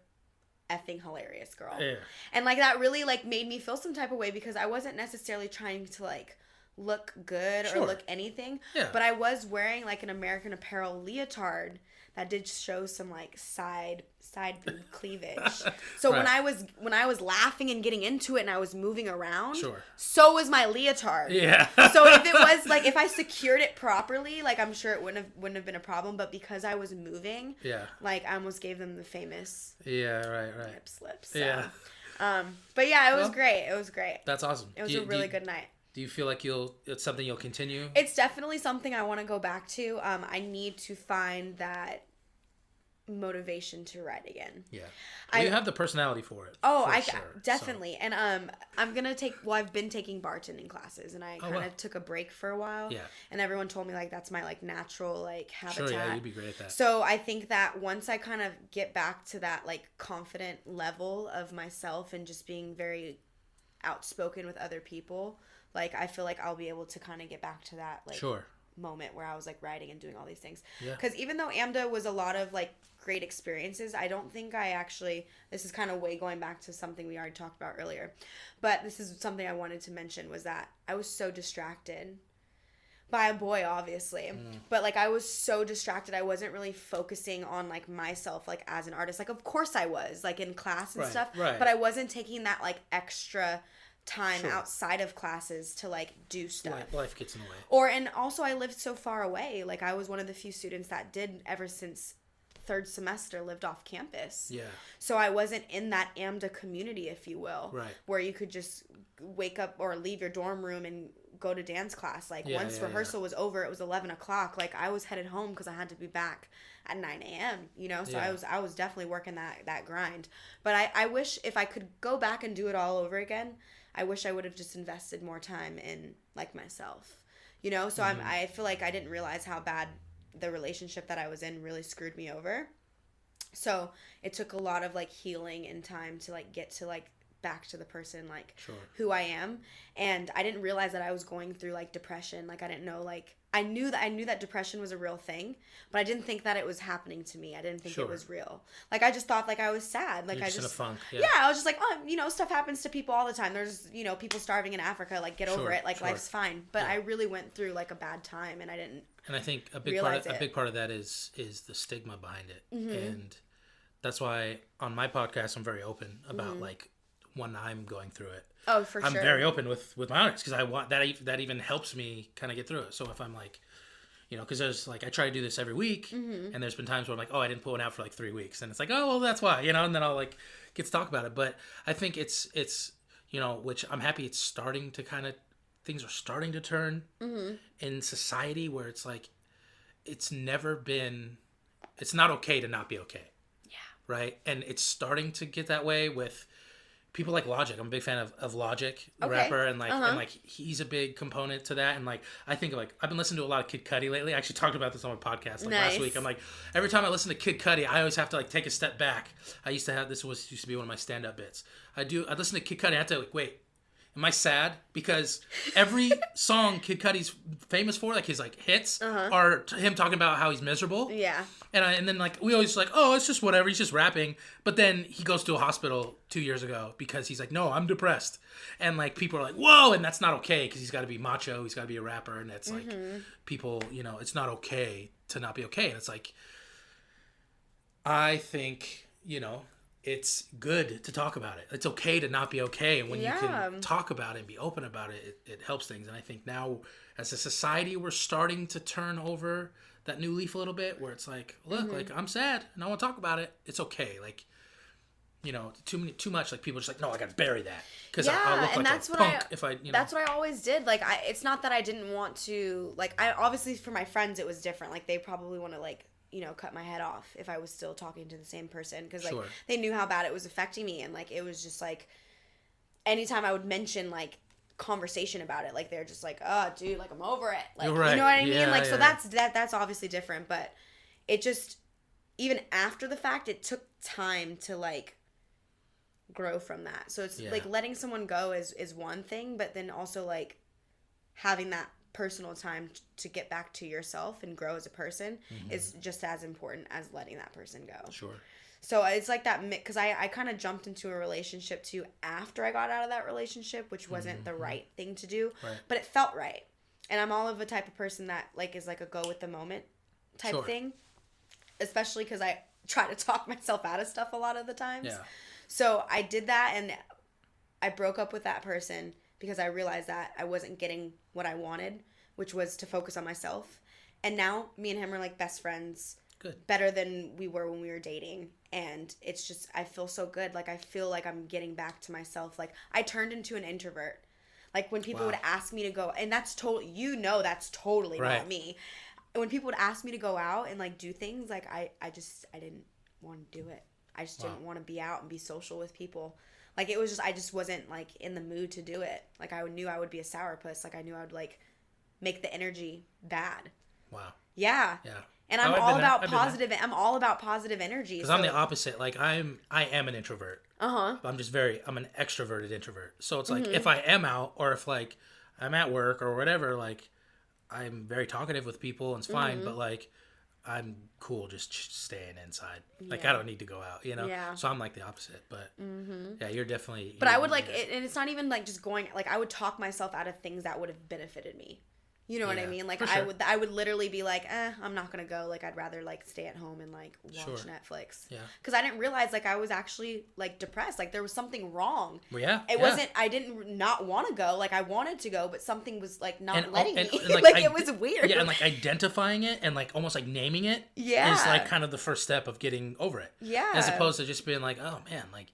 effing hilarious, girl. Yeah. And like that really like made me feel some type of way because I wasn't necessarily trying to like look good or look anything. Yeah. But I was wearing like an American Apparel leotard that did show some like side boob cleavage. So when I was laughing and getting into it and I was moving around, so was my leotard. Yeah. So if it was like if I secured it properly, like I'm sure it wouldn't have been a problem. But because I was moving, like I almost gave them the famous hip slip. So. Yeah. But yeah, it was great. It was great. That's awesome. It was a really good night. Do you feel like it's something you'll continue? It's definitely something I want to go back to. I need to find that motivation to write again. Yeah. Well, you have the personality for it. Oh, definitely. So. And I'm going to I've been taking bartending classes and I kind of took a break for a while. Yeah. And everyone told me like that's my like natural like habitat. Sure, yeah, you'd be great at that. So I think that once I kind of get back to that like confident level of myself and just being very outspoken with other people, like I feel like I'll be able to kind of get back to that like moment where I was like writing and doing all these things. Because even though AMDA was a lot of like great experiences, I don't think I actually, this is kind of way going back to something we already talked about earlier, but this is something I wanted to mention was that I was so distracted by a boy, obviously, but like I was so distracted. I wasn't really focusing on like myself like as an artist. Like of course I was like in class and stuff, but I wasn't taking that like extra time outside of classes to like do stuff. Life gets in the way. And also I lived so far away. Like I was one of the few students that did ever since third semester lived off campus. Yeah. So I wasn't in that AMDA community, if you will. Right. Where you could just wake up or leave your dorm room and go to dance class. Like once rehearsal was over, it was 11 o'clock. Like I was headed home because I had to be back at 9 a.m. You know, so I was definitely working that grind. But I wish if I could go back and do it all over again, I wish I would have just invested more time in like myself, you know? So I feel like I didn't realize how bad the relationship that I was in really screwed me over. So it took a lot of like healing and time to like get to like back to the person like who I am. And I didn't realize that I was going through like depression. Like I didn't know, like I knew that depression was a real thing, but I didn't think that it was happening to me. I didn't think it was real. Like I just thought like I was sad. Like I just in a funk. Yeah, I was just like, oh, you know, stuff happens to people all the time. There's, you know, people starving in Africa. Like get over it. Like life's fine. But I really went through like a bad time, and I didn't. And I think a big part of that is the stigma behind it, and that's why on my podcast I'm very open about like when I'm going through it. Oh, for sure. I'm very open with my audience because I want that even helps me kind of get through it. So if I'm like, you know, because there's like I try to do this every week, and there's been times where I'm like, oh, I didn't put one out for like 3 weeks, and it's like, oh, well, that's why, you know, and then I'll like get to talk about it. But I think it's you know, which I'm happy it's starting to kind of things are starting to turn in society where it's like it's not okay to not be okay. Yeah. Right, and it's starting to get that way with people like Logic. I'm a big fan of Logic, the rapper, and like and like he's a big component to that. And like I think like I've been listening to a lot of Kid Cudi lately. I actually talked about this on my podcast last week. I'm like every time I listen to Kid Cudi, I always have to like take a step back. I used to be one of my stand up bits. I listen to Kid Cudi. I have to like wait. Am I sad? Because every song Kid Cudi's famous for, like his like hits, are him talking about how he's miserable. Yeah. And then like we always like, oh, it's just whatever. He's just rapping. But then he goes to a hospital 2 years ago because he's like, no, I'm depressed. And like people are like, whoa, and that's not okay because he's got to be macho. He's got to be a rapper, and it's like people, you know, it's not okay to not be okay. And it's like, I think, you know, it's good to talk about it. It's okay to not be okay. And when you can talk about it and be open about it, it helps things. And I think now as a society, we're starting to turn over that new leaf a little bit where it's like, look, like I'm sad and I want to talk about it. It's okay. Like, you know, too much. Like people are just like, no, I got to bury that. Cause I'll look like a punk if I, you know. That's what I always did. Like it's not that I didn't want to, like obviously for my friends, it was different. Like they probably want to like, you know, cut my head off if I was still talking to the same person because like they knew how bad it was affecting me, and like it was just like anytime I would mention like conversation about it, like they're just like, oh dude, like I'm over it, like you know what I mean, like so that's obviously different, but it just even after the fact it took time to like grow from that. So it's like letting someone go is one thing, but then also like having that personal time to get back to yourself and grow as a person is just as important as letting that person go. Sure. So it's like that, because I kind of jumped into a relationship too after I got out of that relationship, which wasn't the right thing to do, but it felt right. And I'm all of a type of person that like is like a go with the moment type thing, especially because I try to talk myself out of stuff a lot of the times. Yeah. So I did that, and I broke up with that person because I realized that I wasn't getting what I wanted, which was to focus on myself. And now me and him are like best friends. Good. Better than we were when we were dating. And it's just, I feel so good. Like, I feel like I'm getting back to myself. Like, I turned into an introvert. Like, when people would ask me to go, and that's totally, that's totally not me. When people would ask me to go out and, like, do things, like, I didn't want to do it. I just didn't want to be out and be social with people. Like, it was just, I just wasn't, like, in the mood to do it. Like, I knew I would be a sourpuss. Like, I knew I would, like, make the energy bad. Wow. Yeah. Yeah. And I'm all about positive. I'm all about positive energy. Because I'm the opposite. Like I am an introvert. I'm an extroverted introvert. So it's like if I am out or if like I'm at work or whatever, like I'm very talkative with people and it's fine. But like I'm cool just staying inside. Like I don't need to go out, you know. Yeah. So I'm like the opposite. But yeah, you're definitely. But I would like, and it's not even like just going. Like I would talk myself out of things that would have benefited me. You know what I mean? Like I would literally be like, I'm not gonna go. Like I'd rather like stay at home and like watch Netflix. Yeah. Because I didn't realize like I was actually like depressed. Like there was something wrong. Well, yeah. It wasn't. I didn't not want to go. Like I wanted to go, but something was like not letting me. And, like it was weird. Yeah, and like identifying it and like almost like naming it. Yeah. Is like kind of the first step of getting over it. Yeah. As opposed to just being like, oh man, like.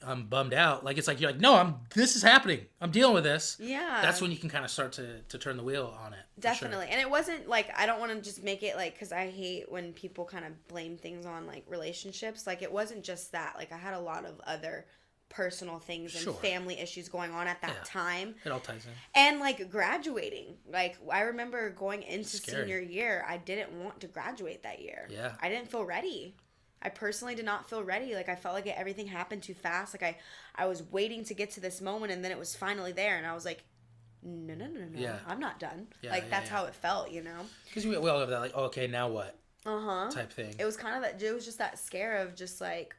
I'm bummed out. Like, it's like, you're like, no, this is happening. I'm dealing with this. Yeah. That's when you can kind of start to turn the wheel on it. Definitely. Sure. And it wasn't like, I don't want to just make it like, because I hate when people kind of blame things on like relationships. Like, it wasn't just that. Like, I had a lot of other personal things and family issues going on at that time. It all ties in. And like graduating. Like, I remember going into senior year, I didn't want to graduate that year. Yeah. I didn't feel ready. I personally did not feel ready. Like, I felt like everything happened too fast. Like, I was waiting to get to this moment, and then it was finally there, and I was like, no. Yeah. I'm not done. Like, that's how it felt, you know? Because we all have that, like, oh, okay, now what? Type thing. It was kind of that, it was just that scare of just, like,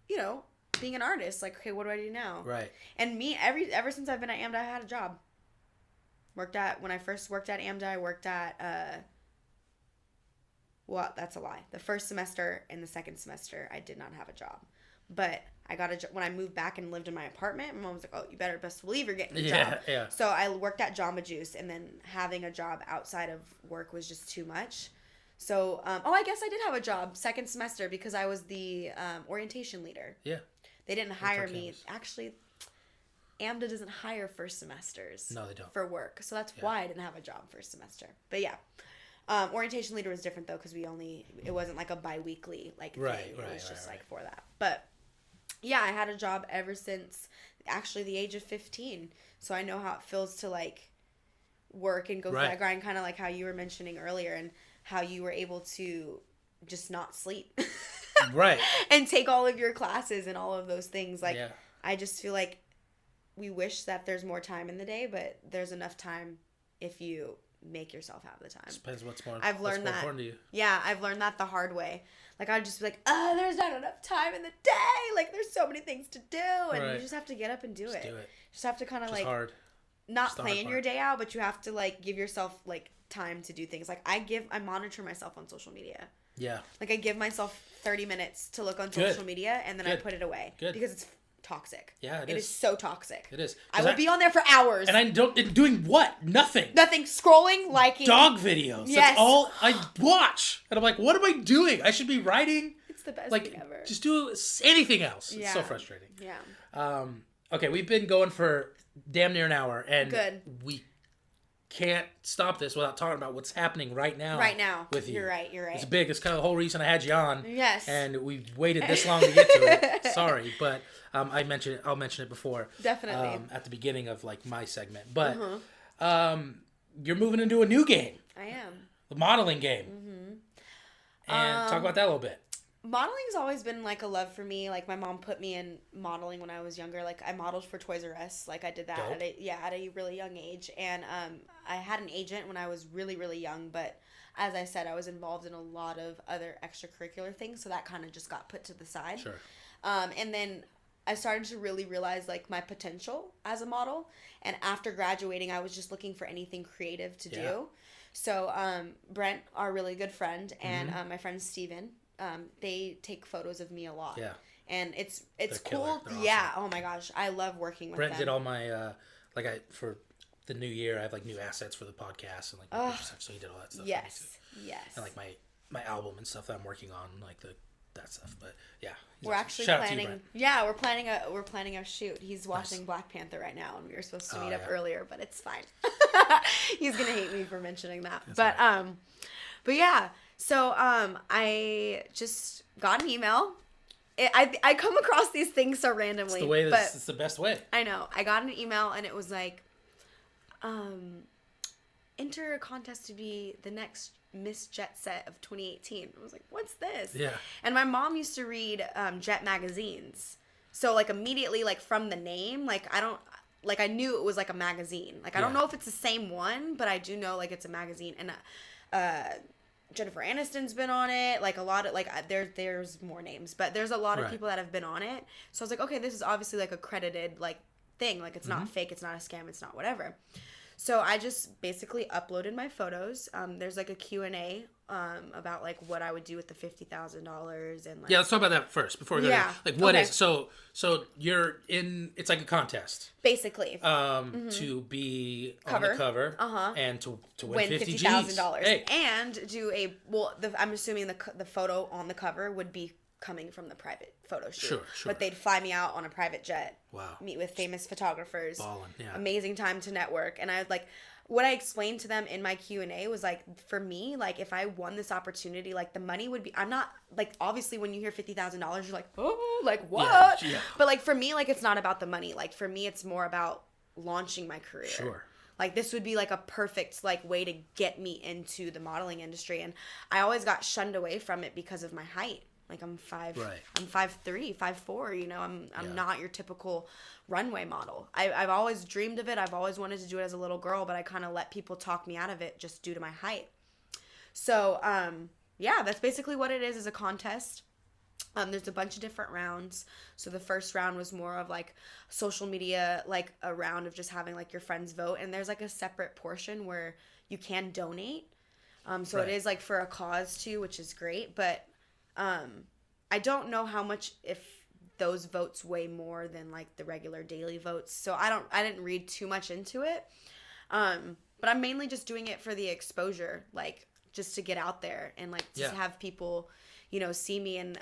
you know, being an artist. Like, okay, what do I do now? Right. And me, ever since I've been at AMDA, I had a job. When I first worked at AMDA, I worked at, well, that's a lie. The first semester and the second semester, I did not have a job. But I got a job. When I moved back and lived in my apartment, my mom was like, oh, you better best believe you're getting a job. Yeah. So I worked at Jamba Juice, and then having a job outside of work was just too much. So, I guess I did have a job second semester because I was the orientation leader. Yeah. They didn't hire me. Actually, AMDA doesn't hire first semesters. No, they don't. For work. So that's why I didn't have a job first semester. But yeah. Orientation leader was different though because it wasn't like a bi-weekly like thing. It was just like for that. But yeah, I had a job ever since actually the age of 15. So I know how it feels to like work and go through that grind, kind of like how you were mentioning earlier and how you were able to just not sleep. Right. And take all of your classes and all of those things. Like I just feel like we wish that there's more time in the day, but there's enough time if you make yourself have the time. Depends what's more important to you. Yeah, I've learned that the hard way. Like, I'd just be like, there's not enough time in the day. Like, there's so many things to do. And you just have to get up and do it. You just have to kind of, like, hard. Not plan your day out, but you have to, like, give yourself, like, time to do things. Like, I monitor myself on social media. Yeah. Like, I give myself 30 minutes to look on social media, and then I put it away. Good. Because it's toxic. Yeah, it is so toxic. It is. I would be on there for hours. And I'm doing what? Nothing. Scrolling, liking. Dog videos. Yes. That's all I watch. And I'm like, what am I doing? I should be writing. It's the best thing ever. Just do anything else. Yeah. It's so frustrating. Yeah. Okay, we've been going for damn near an hour. And we can't stop this without talking about what's happening right now. With you. You're right. It's big. It's kind of the whole reason I had you on. Yes. And we've waited this long to get to it. Sorry, but I'll mention it before. Definitely. At the beginning of like my segment. But you're moving into a new game. I am. The modeling game. And talk about that a little bit. Modeling's always been like a love for me. Like my mom put me in modeling when I was younger. Like I modeled for Toys R Us. Like I did that at a really young age. And I had an agent when I was really, really young. But as I said, I was involved in a lot of other extracurricular things. So that kind of just got put to the side. Sure. And then I started to really realize like my potential as a model. And after graduating, I was just looking for anything creative to do. So Brent, our really good friend, and my friend Steven, they take photos of me a lot. Yeah. And it's cool. Yeah. Oh my gosh. I love working with Brent them. did all my, for the new year, I have like new assets for the podcast and like stuff. So he did all that stuff. Yes. Yes. And like my album and stuff that I'm working on, like that stuff. But yeah. We're actually planning. Yeah, we're planning a shoot. He's watching Black Panther right now, and we were supposed to meet up earlier, but it's fine. He's gonna hate me for mentioning that. But yeah. So I just got an email. I come across these things so randomly. It's the way. It's the best way. I know. I got an email and it was like, enter a contest to be the next Miss Jet Set of 2018. I was like, what's this? Yeah. And my mom used to read Jet magazines. So like immediately like from the name, I knew it was like a magazine. Like I don't know if it's the same one, but I do know like it's a magazine. And Jennifer Aniston's been on it. Like a lot of there's more names, but there's a lot of people that have been on it. So I was like, okay, this is obviously like a credited like thing. Like it's not fake, it's not a scam, it's not whatever. So I just basically uploaded my photos. There's like a Q&A about like what I would do with the $50,000 and like. Yeah, let's talk about that first before we go there. Like what is so you're in, it's like a contest. Basically. To be on the cover and to win $50,000. Hey. And do I'm assuming the photo on the cover would be coming from the private photo shoot. Sure. But they'd fly me out on a private jet. Wow. Meet with famous photographers. Ballin', yeah. Amazing time to network. And I was like, what I explained to them in my Q&A was like, for me, like if I won this opportunity, like the money would be, I'm not like, obviously when you hear $50,000, you're like, oh, like what? Yeah. But like for me, like it's not about the money. Like for me, it's more about launching my career. Sure. Like this would be like a perfect like way to get me into the modeling industry. And I always got shunned away from it because of my height. Like I'm 5'3", 5'4", you know, I'm not your typical runway model. I've always dreamed of it. I've always wanted to do it as a little girl, but I kind of let people talk me out of it just due to my height. So, that's basically what it is a contest. There's a bunch of different rounds. So the first round was more of like social media, like a round of just having like your friends vote. And there's like a separate portion where you can donate. It is like for a cause too, which is great, but I don't know how much, if those votes weigh more than like the regular daily votes. So I didn't read too much into it. But I'm mainly just doing it for the exposure, like just to get out there and like just have people, you know, see me. And,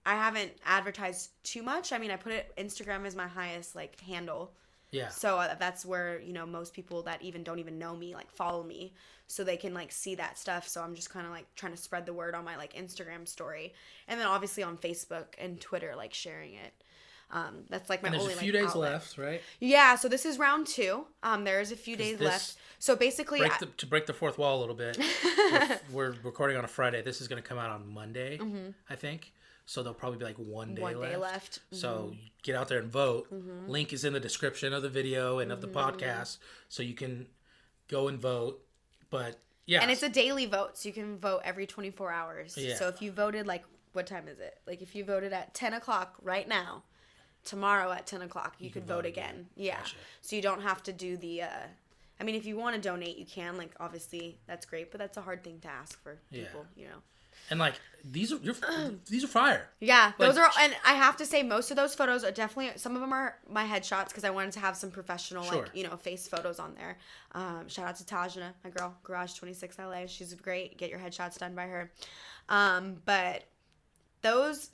I haven't advertised too much. I mean, I put it, Instagram is my highest like handle. Yeah. So that's where, you know, most people that don't even know me, like follow me so they can like see that stuff. So I'm just kind of like trying to spread the word on my like Instagram story. And then obviously on Facebook and Twitter, like sharing it. That's like my only there's a few days left, right? Yeah. So this is round 2. There is a few days left. So basically to break the fourth wall a little bit, we're recording on a Friday. This is going to come out on Monday, I think. So there'll probably be like one day left. Mm-hmm. So get out there and vote. Mm-hmm. Link is in the description of the video and of the podcast. So you can go and vote. But yeah. And it's a daily vote. So you can vote every 24 hours. Yeah. So if you voted like, what time is it? Like if you voted at 10 o'clock right now, tomorrow at 10 o'clock, you could vote again. Yeah. Gotcha. So you don't have to do the, I mean, if you want to donate, you can. Like obviously that's great, but that's a hard thing to ask for people, you know. And like these are fire. Yeah, those are, and I have to say most of those photos are definitely, some of them are my headshots because I wanted to have some professional like, you know, face photos on there. Shout out to Tajana, my girl, Garage 26 LA. She's great. Get your headshots done by her. But those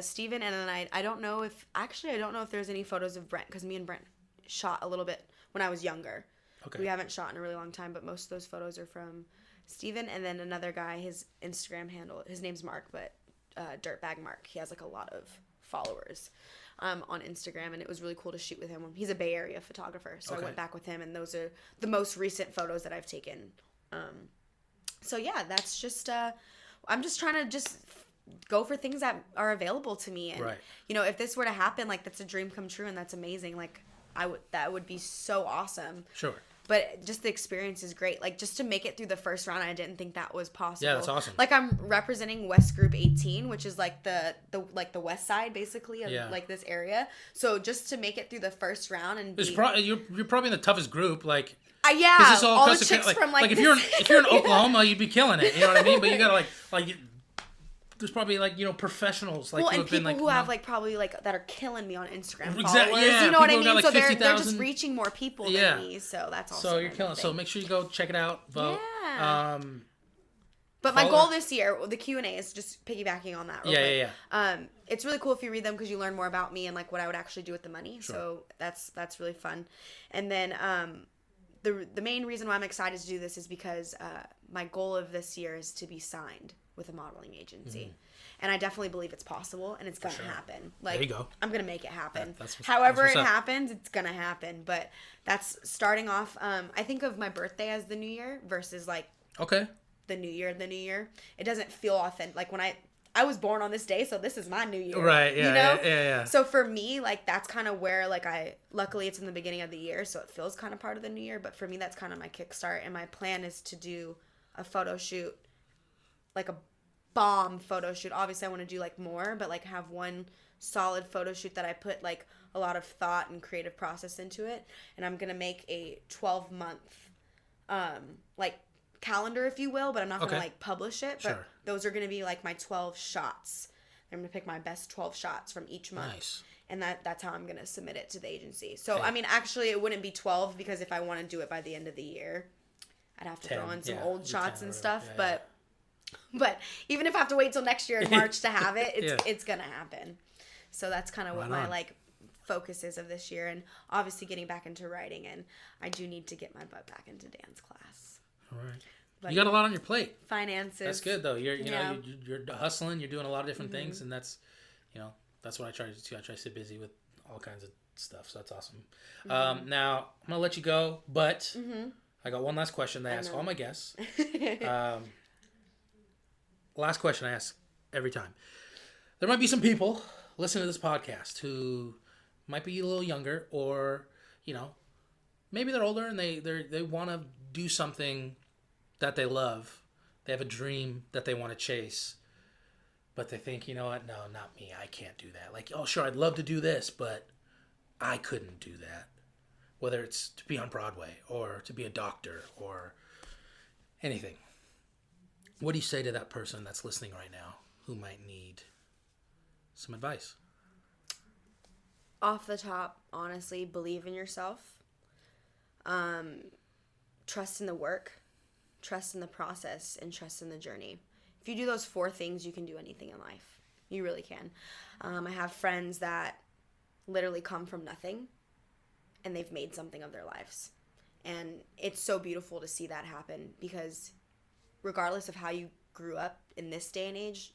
Steven, and then I don't know if there's any photos of Brent because me and Brent shot a little bit when I was younger. Okay. We haven't shot in a really long time, but most of those photos are from Steven, and then another guy, his Instagram handle, his name's Mark, but Dirtbag Mark. He has like a lot of followers on Instagram, and it was really cool to shoot with him. He's a Bay Area photographer, so I went back with him, and those are the most recent photos that I've taken. So yeah, that's just I'm just trying to just go for things that are available to me. And, right. you know, if this were to happen, like, that's a dream come true and that's amazing. Like, that would be so awesome. Sure. But just the experience is great. Like, just to make it through the first round, I didn't think that was possible. Yeah, that's awesome. Like, I'm representing West Group 18, which is like the west side, basically, of like this area. So just to make it through the first round and you're probably in the toughest group. Like, yeah, all the chicks from like if you're in Oklahoma, you'd be killing it. You know what I mean? But you gotta like. There's probably like, you know, professionals like well, who and have been people like who have like probably like that are killing me on Instagram exactly, followers. yeah, You know what I mean? got, like, so 50, they're just reaching more people than me. So that's also so you're killing. So make sure you go check it out. Vote. Yeah. But my goal this year, the Q&A is just piggybacking on that. Real quick. It's really cool if you read them because you learn more about me and like what I would actually do with the money. Sure. So that's really fun. And then the main reason why I'm excited to do this is because my goal of this year is to be signed with a modeling agency. Mm-hmm. And I definitely believe it's possible and it's going to happen. Like, there you go. I'm going to make it happen. However it happens, it's going to happen. But that's starting off, I think of my birthday as the new year versus like the new year. It doesn't feel authentic. Like when I was born on this day, so this is my new year. Right, yeah, you know? yeah. So for me, like that's kind of where like luckily it's in the beginning of the year, so it feels kind of part of the new year. But for me, that's kind of my kickstart. And my plan is to do a photo shoot, like a bomb photo shoot. Obviously I want to do like more, but like have one solid photo shoot that I put like a lot of thought and creative process into it. And I'm gonna make a 12-month like calendar, if you will, but I'm not gonna like publish it. But those are gonna be like my 12 shots. I'm gonna pick my best 12 shots from each month. Nice. And that's how I'm gonna submit it to the agency. So I mean, actually it wouldn't be 12 because if I want to do it by the end of the year, I'd have to throw in some old shots and stuff. But even if I have to wait till next year in March to have it, it's gonna happen. So that's kind of what my like focus is of this year, and obviously getting back into writing. And I do need to get my butt back into dance class. All right. But you got a lot on your plate. Finances. That's good though. You're hustling. You're doing a lot of different things, and that's that's what I try to do. I try to stay busy with all kinds of stuff. So that's awesome. Now I'm gonna let you go, but I got one last question that I ask all my guests. Last question I ask every time. There might be some people listening to this podcast who might be a little younger, or maybe they're older and they want to do something that they love. They have a dream that they want to chase, but they think, you know what? No, not me. I can't do that. Like, oh, sure, I'd love to do this, but I couldn't do that. Whether it's to be on Broadway or to be a doctor or anything. What do you say to that person that's listening right now who might need some advice? Off the top, honestly, believe in yourself. Trust in the work, trust in the process, and trust in the journey. If you do those 4 things, you can do anything in life. You really can. I have friends that literally come from nothing, and they've made something of their lives. And it's so beautiful to see that happen, because regardless of how you grew up in this day and age,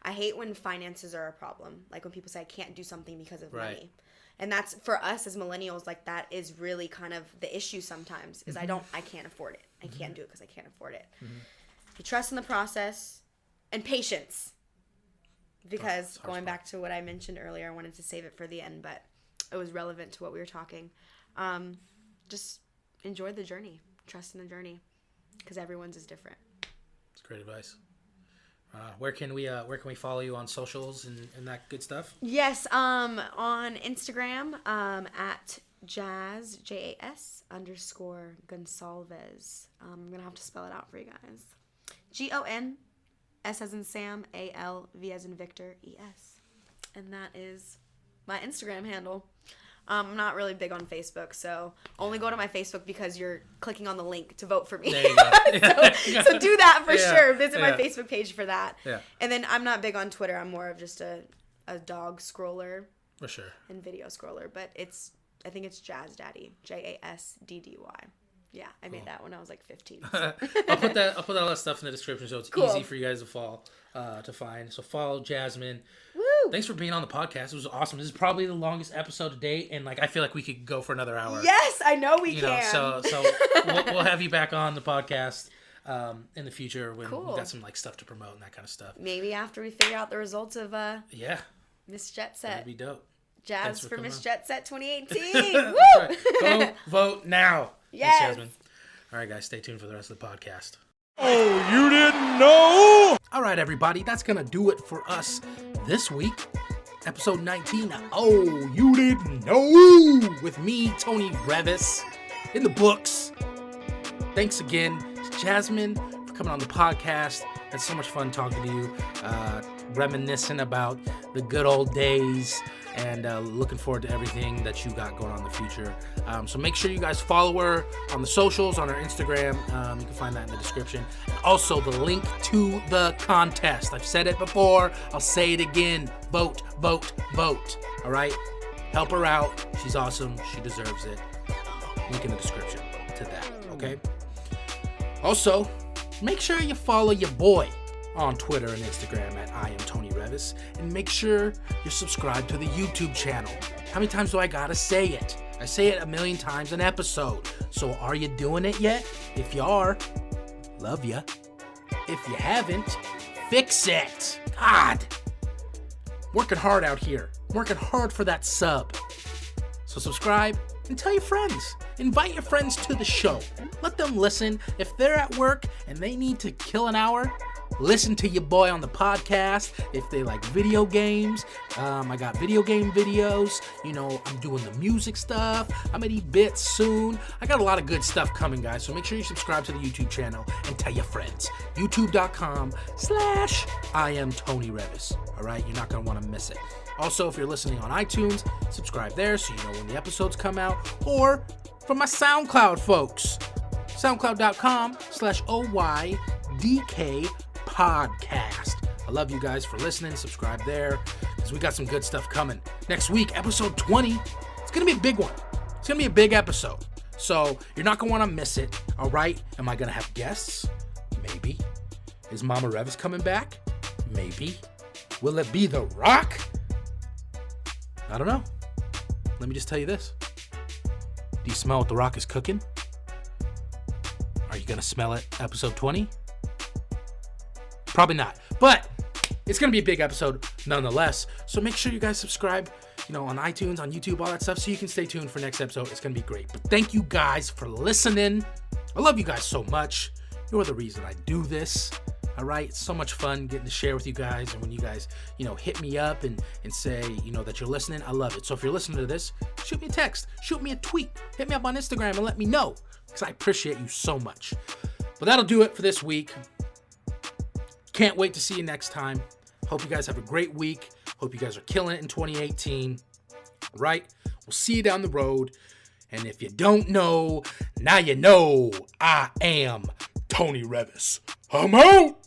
I hate when finances are a problem. Like when people say I can't do something because of money. And that's, for us as millennials, like that is really kind of the issue sometimes, is I can't afford it. I can't do it because I can't afford it. You trust in the process and patience. Because going back to what I mentioned earlier, I wanted to save it for the end, but it was relevant to what we were talking. Just enjoy the journey. Trust in the journey. Because everyone's is different. It's great advice. Where can we follow you on socials and that good stuff? Yes, on Instagram at Jas _Gonsalves. I'm gonna have to spell it out for you guys. GONS as in Sam, ALV as in Victor, ES, and that is my Instagram handle. I'm not really big on Facebook, so only go to my Facebook because you're clicking on the link to vote for me. There you go. so do that for sure. Visit my Facebook page for that. Yeah. And then I'm not big on Twitter. I'm more of just a dog scroller. For sure. And video scroller, but I think it's Jazz Daddy, JASDDY. Yeah, I made that when I was like 15. So. I'll put all that stuff in the description so it's easy for you guys to find. So follow Jasmine. Woo! Thanks for being on the podcast. It was awesome. This is probably the longest episode to date, and like I feel like we could go for another hour. Yes, I know we can. So we'll have you back on the podcast in the future when Cool. we got some like stuff to promote and that kind of stuff. Maybe after we figure out the results of Yeah, Miss Jet Set. that'd be dope. Jazz for coming Miss on. Jet Set 2018. Woo! Right. Go vote now. Yes. Thanks, Jasmine. All right, guys, stay tuned for the rest of the podcast. Oh, you didn't know? All right, everybody, that's going to do it for us this week. Episode 19, Oh, You Didn't Know, with me, Tony Reavis, in the books. Thanks again to Jasmine for coming on the podcast. Had so much fun talking to you, reminiscing about the good old days, and looking forward to everything that you got going on in the future. So make sure you guys follow her on the socials, on her Instagram. You can find that in the description. And also the link to the contest. I've said it before. I'll say it again. Vote, vote, vote. All right? Help her out. She's awesome. She deserves it. Link in the description to that. Okay? Also, make sure you follow your boy on Twitter and Instagram at iamTonyReavis, and make sure you're subscribed to the YouTube channel. How many times do I gotta say it? I say it 1,000,000 times an episode. So are you doing it yet? If you are, love ya. If you haven't, fix it. God, working hard out here. Working hard for that sub. So subscribe and tell your friends. Invite your friends to the show. Let them listen. If they're at work and they need to kill an hour, listen to your boy on the podcast. If they like video games, I got video game videos. You know, I'm doing the music stuff. I'm gonna eat bits soon. I got a lot of good stuff coming, guys. So make sure you subscribe to the YouTube channel and tell your friends. youtube.com/iamTonyReavis. All right, you're not gonna want to miss it. Also, if you're listening on iTunes, subscribe there so you know when the episodes come out. Or from my SoundCloud folks, soundcloud.com/OYDK Podcast. I love you guys for listening. Subscribe there because we got some good stuff coming. Next week, episode 20. It's going to be a big one. It's going to be a big episode. So you're not going to want to miss it. All right. Am I going to have guests? Maybe. Is Mama Revis coming back? Maybe. Will it be The Rock? I don't know. Let me just tell you this. Do you smell what The Rock is cooking? Are you going to smell it episode 20? Probably not, but it's going to be a big episode nonetheless. So make sure you guys subscribe, on iTunes, on YouTube, all that stuff, so you can stay tuned for next episode. It's going to be great. But thank you guys for listening. I love you guys so much. You're the reason I do this. All right. It's so much fun getting to share with you guys. And when you guys, hit me up and say, that you're listening, I love it. So if you're listening to this, shoot me a text, shoot me a tweet, hit me up on Instagram and let me know, because I appreciate you so much. But that'll do it for this week. Can't wait to see you next time. Hope you guys have a great week. Hope you guys are killing it in 2018. Right? We'll see you down the road. And if you don't know, now you know. I am Tony Reavis. I'm out!